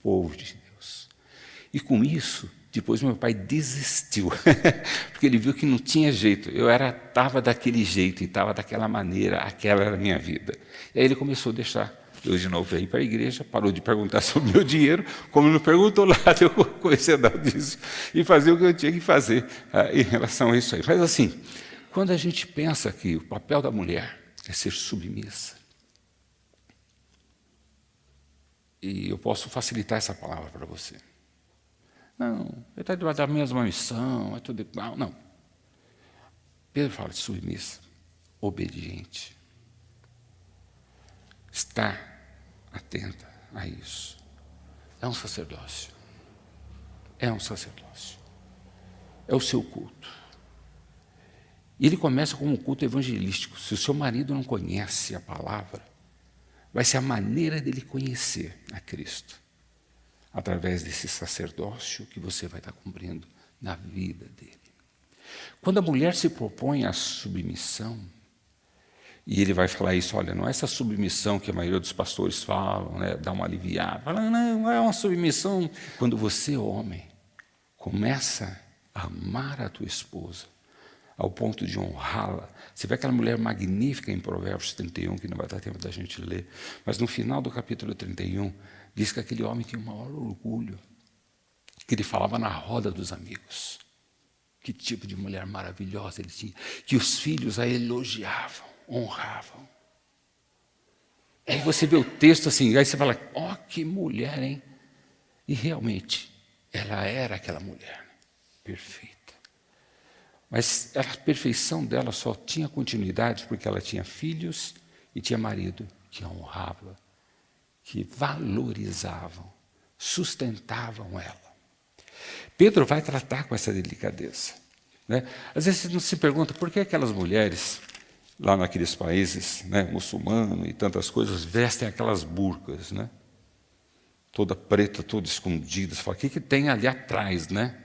povo de Deus. E com isso, depois meu pai desistiu, porque ele viu que não tinha jeito. Eu estava daquele jeito e estava daquela maneira, aquela era a minha vida. E aí ele começou a deixar. Eu de novo veio para a igreja, parou de perguntar sobre o meu dinheiro, como não perguntou lá, eu comecei a dar o dízimo e fazer o que eu tinha que fazer em relação a isso aí. Mas assim, quando a gente pensa que o papel da mulher é ser submissa, E eu posso facilitar essa palavra para você. Não, ele está debaixo da mesma missão, é tudo igual. Não. Pedro fala de submissa, obediente. Está atenta a isso. É um sacerdócio. É um sacerdócio. É o seu culto. E ele começa com um culto evangelístico. Se o seu marido não conhece a palavra, vai ser a maneira dele conhecer a Cristo, através desse sacerdócio que você vai estar cumprindo na vida dele. Quando a mulher se propõe à submissão, e ele vai falar isso, olha, não é essa submissão que a maioria dos pastores falam, né, dá uma aliviada, fala, não, é uma submissão. Quando você, homem, começa a amar a tua esposa, ao ponto de honrá-la, você vê aquela mulher magnífica em Provérbios 31, que não vai dar tempo da gente ler, mas no final do capítulo 31, diz que aquele homem tinha o maior orgulho, que ele falava na roda dos amigos. Que tipo de mulher maravilhosa ele tinha, que os filhos a elogiavam, honravam. Aí você vê o texto assim, aí você fala, ó, que mulher, hein? E realmente, ela era aquela mulher perfeita. Mas a perfeição dela só tinha continuidade porque ela tinha filhos e tinha marido que a honrava, que valorizavam, sustentavam ela. Pedro vai tratar com essa delicadeza, né? Às vezes você não se pergunta por que aquelas mulheres, lá naqueles países, né, muçulmanos e tantas coisas, vestem aquelas burcas, né? Toda preta, toda escondida. Você fala, o que tem ali atrás, né?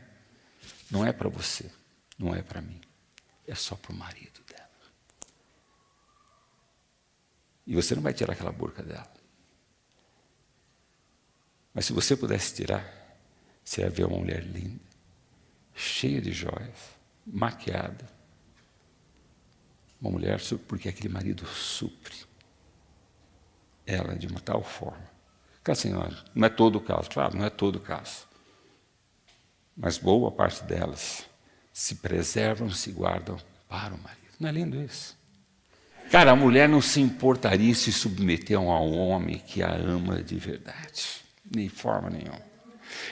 Não é para você, não é para mim, é só para o marido dela. E você não vai tirar aquela burca dela. Mas se você pudesse tirar, você ia ver uma mulher linda, cheia de joias, maquiada. Uma mulher, porque aquele marido supre ela de uma tal forma. Claro, assim, não é todo o caso, claro, não é todo o caso. Mas boa parte delas se preservam, se guardam para o marido. Não é lindo isso? Cara, a mulher não se importaria em se submeter a um homem que a ama de verdade, de forma nenhuma.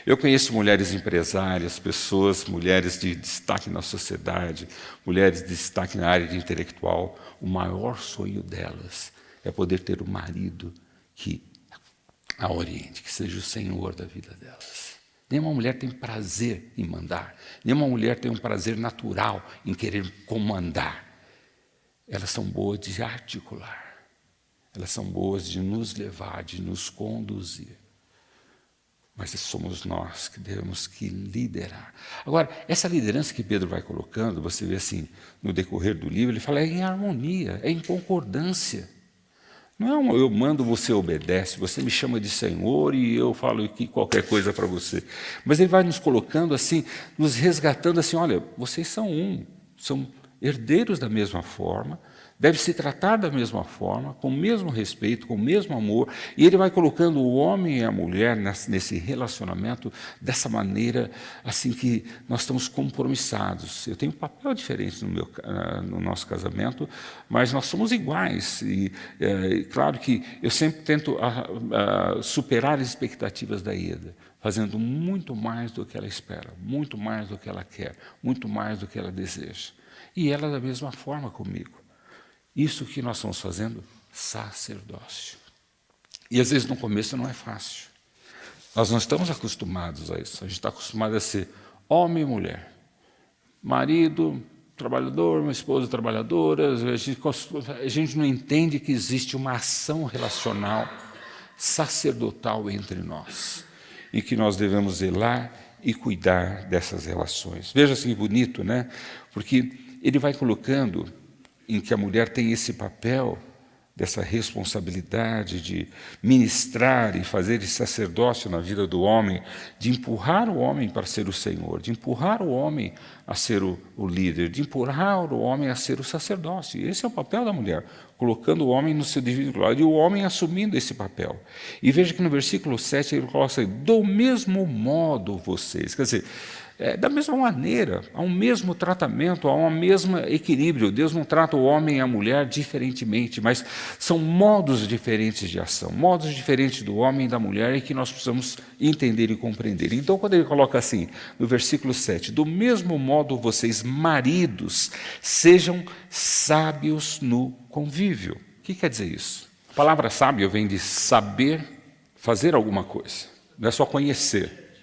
Eu conheço mulheres empresárias, pessoas, mulheres de destaque na sociedade, mulheres de destaque na área de intelectual. O maior sonho delas é poder ter um marido que a oriente, que seja o senhor da vida delas. Nenhuma mulher tem prazer em mandar, nenhuma mulher tem um prazer natural em querer comandar. Elas são boas de articular, elas são boas de nos levar, de nos conduzir. Mas somos nós que devemos que liderar. Agora, essa liderança que Pedro vai colocando, você vê assim, no decorrer do livro, ele fala, é em harmonia, é em concordância. Não é eu mando, você obedece, você me chama de Senhor e eu falo aqui qualquer coisa para você. Mas ele vai nos colocando assim, nos resgatando assim, olha, vocês são são herdeiros da mesma forma, deve se tratar da mesma forma, com o mesmo respeito, com o mesmo amor, e ele vai colocando o homem e a mulher nesse relacionamento dessa maneira, assim que nós estamos compromissados. Eu tenho um papel diferente no nosso casamento, mas nós somos iguais. E claro que eu sempre tento superar as expectativas da Ieda, fazendo muito mais do que ela espera, muito mais do que ela quer, muito mais do que ela deseja. E ela da mesma forma comigo. Isso que nós estamos fazendo, sacerdócio. E às vezes no começo não é fácil. Nós não estamos acostumados a isso. A gente está acostumado a ser homem e mulher. Marido, trabalhador, uma esposa trabalhadora. A gente não entende que existe uma ação relacional sacerdotal entre nós. E que nós devemos zelar e cuidar dessas relações. Veja assim que bonito, né? Porque ele vai colocando em que a mulher tem esse papel, dessa responsabilidade de ministrar e fazer esse sacerdócio na vida do homem, de empurrar o homem para ser o Senhor, de empurrar o homem a ser o líder, de empurrar o homem a ser o sacerdócio. Esse é o papel da mulher, colocando o homem no seu devido lugar e o homem assumindo esse papel. E veja que no versículo 7 ele coloca assim, do mesmo modo vocês. Quer dizer, Da mesma maneira, há um mesmo tratamento, há um mesmo equilíbrio. Deus não trata o homem e a mulher diferentemente, mas são modos diferentes de ação, modos diferentes do homem e da mulher, e que nós precisamos entender e compreender. Então, quando ele coloca assim, no versículo 7, do mesmo modo vocês, maridos, sejam sábios no convívio. O que quer dizer isso? A palavra sábio vem de saber fazer alguma coisa, não é só conhecer.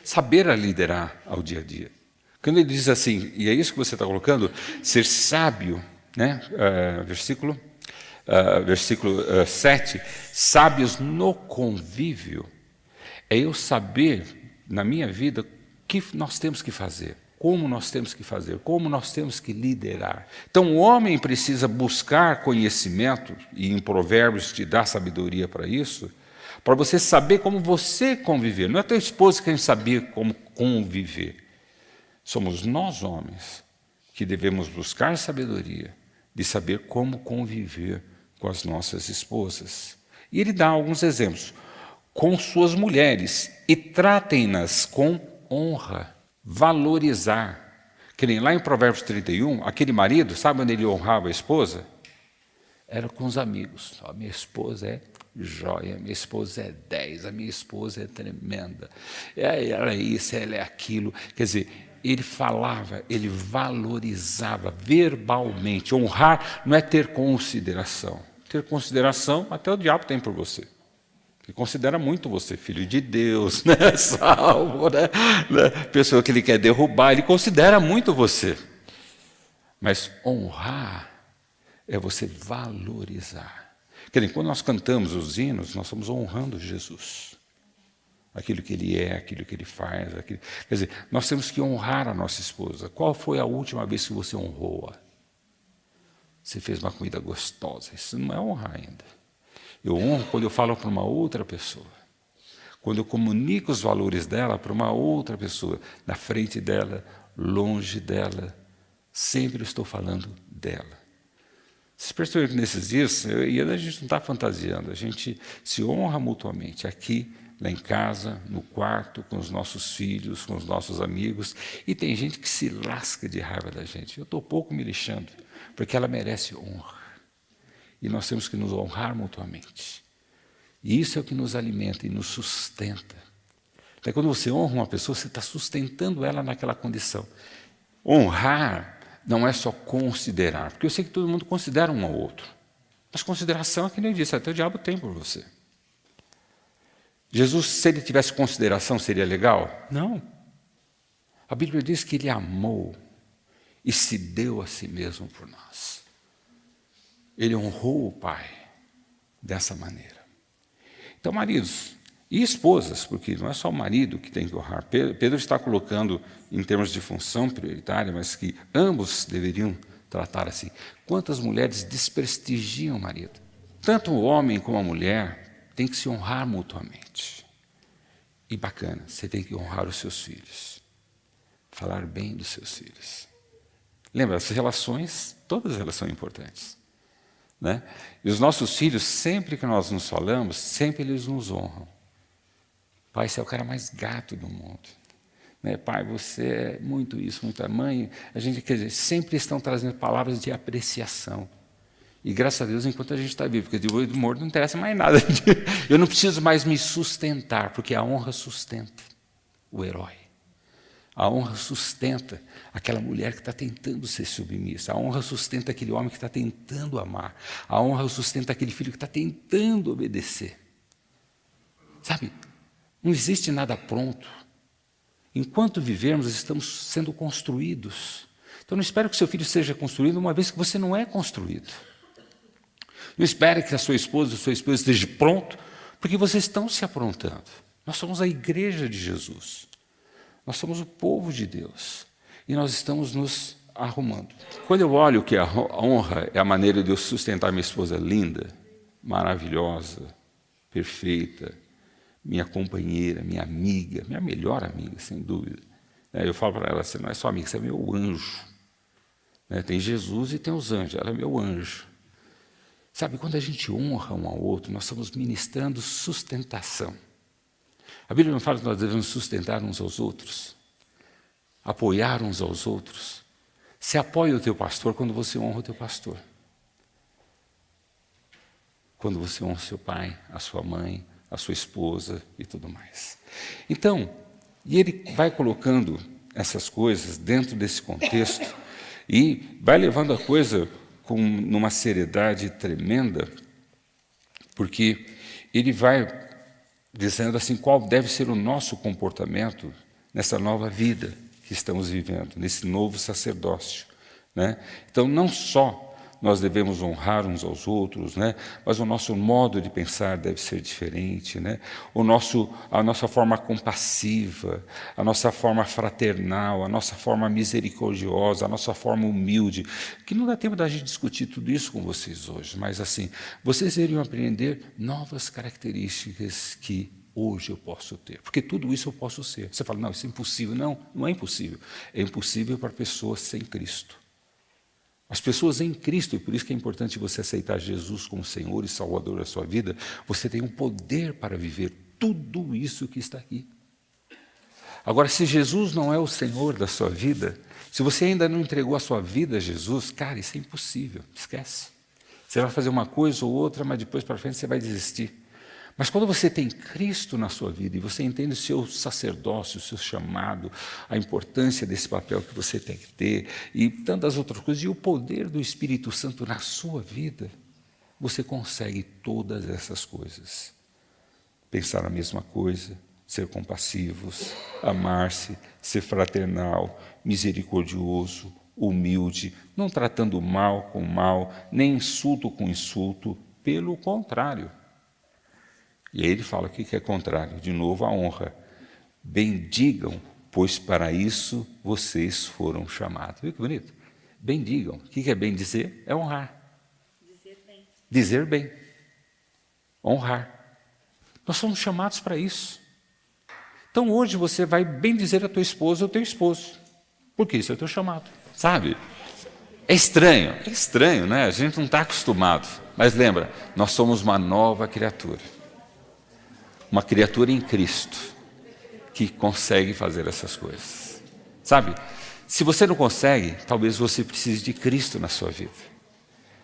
Saber a liderar ao dia a dia. Quando ele diz assim, e é isso que você está colocando, ser sábio, né? Versículo 7, sábios no convívio, é eu saber, na minha vida, o que nós temos que fazer, como nós temos que fazer, como nós temos que liderar. Então, o homem precisa buscar conhecimento, e em Provérbios te dá sabedoria para isso, para você saber como você conviver. Não é teu esposo que tem que saber como conviver. Somos nós, homens, que devemos buscar sabedoria de saber como conviver com as nossas esposas. E ele dá alguns exemplos. Com suas mulheres, e tratem-nas com honra, valorizar. Que nem lá em Provérbios 31, aquele marido, sabe onde ele honrava a esposa? Era com os amigos. A minha esposa é joia, minha esposa é 10, a minha esposa é tremenda. Ela é isso, ela é aquilo. Quer dizer, ele falava, ele valorizava verbalmente. Honrar não é ter consideração. Ter consideração, até o diabo tem por você. Ele considera muito você filho de Deus, né? Salvo, né? Pessoa que ele quer derrubar, ele considera muito você. Mas honrar é você valorizar. Quer dizer, quando nós cantamos os hinos, nós estamos honrando Jesus. Aquilo que ele é, aquilo que ele faz. Quer dizer, nós temos que honrar a nossa esposa. Qual foi a última vez que você honrou-a? Você fez uma comida gostosa. Isso não é honrar ainda. Eu honro quando eu falo para uma outra pessoa. Quando eu comunico os valores dela para uma outra pessoa. Na frente dela, longe dela. Sempre eu estou falando dela. Vocês perceberam que nesses dias, a gente não está fantasiando, a gente se honra mutuamente, aqui, lá em casa, no quarto, com os nossos filhos, com os nossos amigos, e tem gente que se lasca de raiva da gente. Eu estou pouco me lixando, porque ela merece honra. E nós temos que nos honrar mutuamente. E isso é o que nos alimenta e nos sustenta. Então, quando você honra uma pessoa, você está sustentando ela naquela condição. Honrar não é só considerar, porque eu sei que todo mundo considera um ao outro. Mas consideração é que nem eu disse, até o diabo tem por você. Jesus, se ele tivesse consideração, seria legal? Não. A Bíblia diz que ele amou e se deu a si mesmo por nós. Ele honrou o Pai dessa maneira. Então, maridos e esposas, porque não é só o marido que tem que honrar. Pedro está colocando em termos de função prioritária, mas que ambos deveriam tratar assim. Quantas mulheres desprestigiam o marido? Tanto o homem como a mulher têm que se honrar mutuamente. E bacana, você tem que honrar os seus filhos. Falar bem dos seus filhos. Lembra, as relações, todas elas são importantes. Né? E os nossos filhos, sempre que nós nos falamos, sempre eles nos honram. Pai, você é o cara mais gato do mundo. Né? Pai, você é muito isso, muita mãe. A gente, quer dizer, sempre estão trazendo palavras de apreciação. E graças a Deus, enquanto a gente está vivo, porque depois do morto não interessa mais nada. Eu não preciso mais me sustentar, porque a honra sustenta o herói. A honra sustenta aquela mulher que está tentando ser submissa. A honra sustenta aquele homem que está tentando amar. A honra sustenta aquele filho que está tentando obedecer. Sabe? Não existe nada pronto. Enquanto vivermos, estamos sendo construídos. Então não espere que seu filho seja construído uma vez que você não é construído. Não espere que a sua esposa esteja pronto, porque vocês estão se aprontando. Nós somos a igreja de Jesus. Nós somos o povo de Deus. E nós estamos nos arrumando. Quando eu olho que a honra é a maneira de eu sustentar minha esposa linda, maravilhosa, perfeita, minha companheira, minha amiga, minha melhor amiga, sem dúvida. Eu falo para ela, você não é só amiga, você é meu anjo. Tem Jesus e tem os anjos, ela é meu anjo. Sabe, quando a gente honra um ao outro, nós estamos ministrando sustentação. A Bíblia não fala que nós devemos sustentar uns aos outros, apoiar uns aos outros. Você apoia o teu pastor quando você honra o teu pastor. Quando você honra o seu pai, a sua mãe, a sua esposa e tudo mais. Então, e ele vai colocando essas coisas dentro desse contexto e vai levando a coisa numa seriedade tremenda, porque ele vai dizendo assim qual deve ser o nosso comportamento nessa nova vida que estamos vivendo, nesse novo sacerdócio, né? Então, não só nós devemos honrar uns aos outros, né? Mas o nosso modo de pensar deve ser diferente, né? A nossa forma compassiva, a nossa forma fraternal, a nossa forma misericordiosa, a nossa forma humilde, que não dá tempo da gente discutir tudo isso com vocês hoje, mas assim, vocês iriam aprender novas características que hoje eu posso ter, porque tudo isso eu posso ser. Você fala, não, isso é impossível. Não, não é impossível. É impossível para pessoas sem Cristo. As pessoas em Cristo, e por isso que é importante você aceitar Jesus como Senhor e Salvador da sua vida, você tem o poder para viver tudo isso que está aqui. Agora, se Jesus não é o Senhor da sua vida, se você ainda não entregou a sua vida a Jesus, cara, isso é impossível, esquece. Você vai fazer uma coisa ou outra, mas depois para frente você vai desistir. Mas quando você tem Cristo na sua vida e você entende o seu sacerdócio, o seu chamado, a importância desse papel que você tem que ter e tantas outras coisas, e o poder do Espírito Santo na sua vida, você consegue todas essas coisas. Pensar a mesma coisa, ser compassivos, amar-se, ser fraternal, misericordioso, humilde, não tratando mal com mal, nem insulto com insulto, pelo contrário. E aí ele fala o que é contrário, de novo a honra. Bendigam, pois para isso vocês foram chamados. Viu que bonito? Bendigam. O que é bem dizer? É honrar. Dizer bem. Dizer bem. Honrar. Nós somos chamados para isso. Então hoje você vai bem dizer a tua esposa ou teu esposo. Porque isso é o teu chamado. Sabe? É estranho, né? A gente não está acostumado. Mas lembra, nós somos uma nova criatura. Uma criatura em Cristo que consegue fazer essas coisas. Sabe? Se você não consegue, talvez você precise de Cristo na sua vida.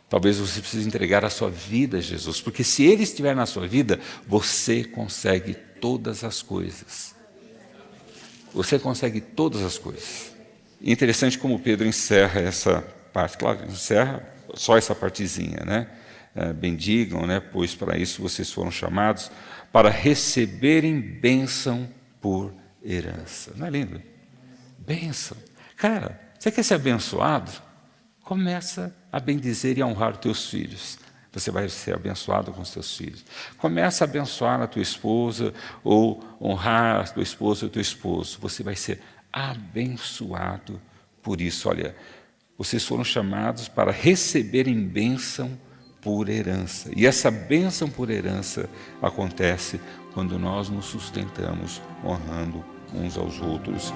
Talvez você precise entregar a sua vida a Jesus, porque se Ele estiver na sua vida, você consegue todas as coisas. Você consegue todas as coisas. E é interessante como Pedro encerra essa parte. Claro, encerra só essa partezinha, né? Bendigam, né? Pois para isso vocês foram chamados, para receberem bênção por herança. Não é lindo? Bênção. Cara, você quer ser abençoado? Começa a bendizer e a honrar os teus filhos. Você vai ser abençoado com os teus filhos. Começa a abençoar a tua esposa, ou honrar a tua esposa ou o teu esposo. Você vai ser abençoado por isso. Olha, vocês foram chamados para receberem bênção por herança. E essa bênção por herança acontece quando nós nos sustentamos honrando uns aos outros.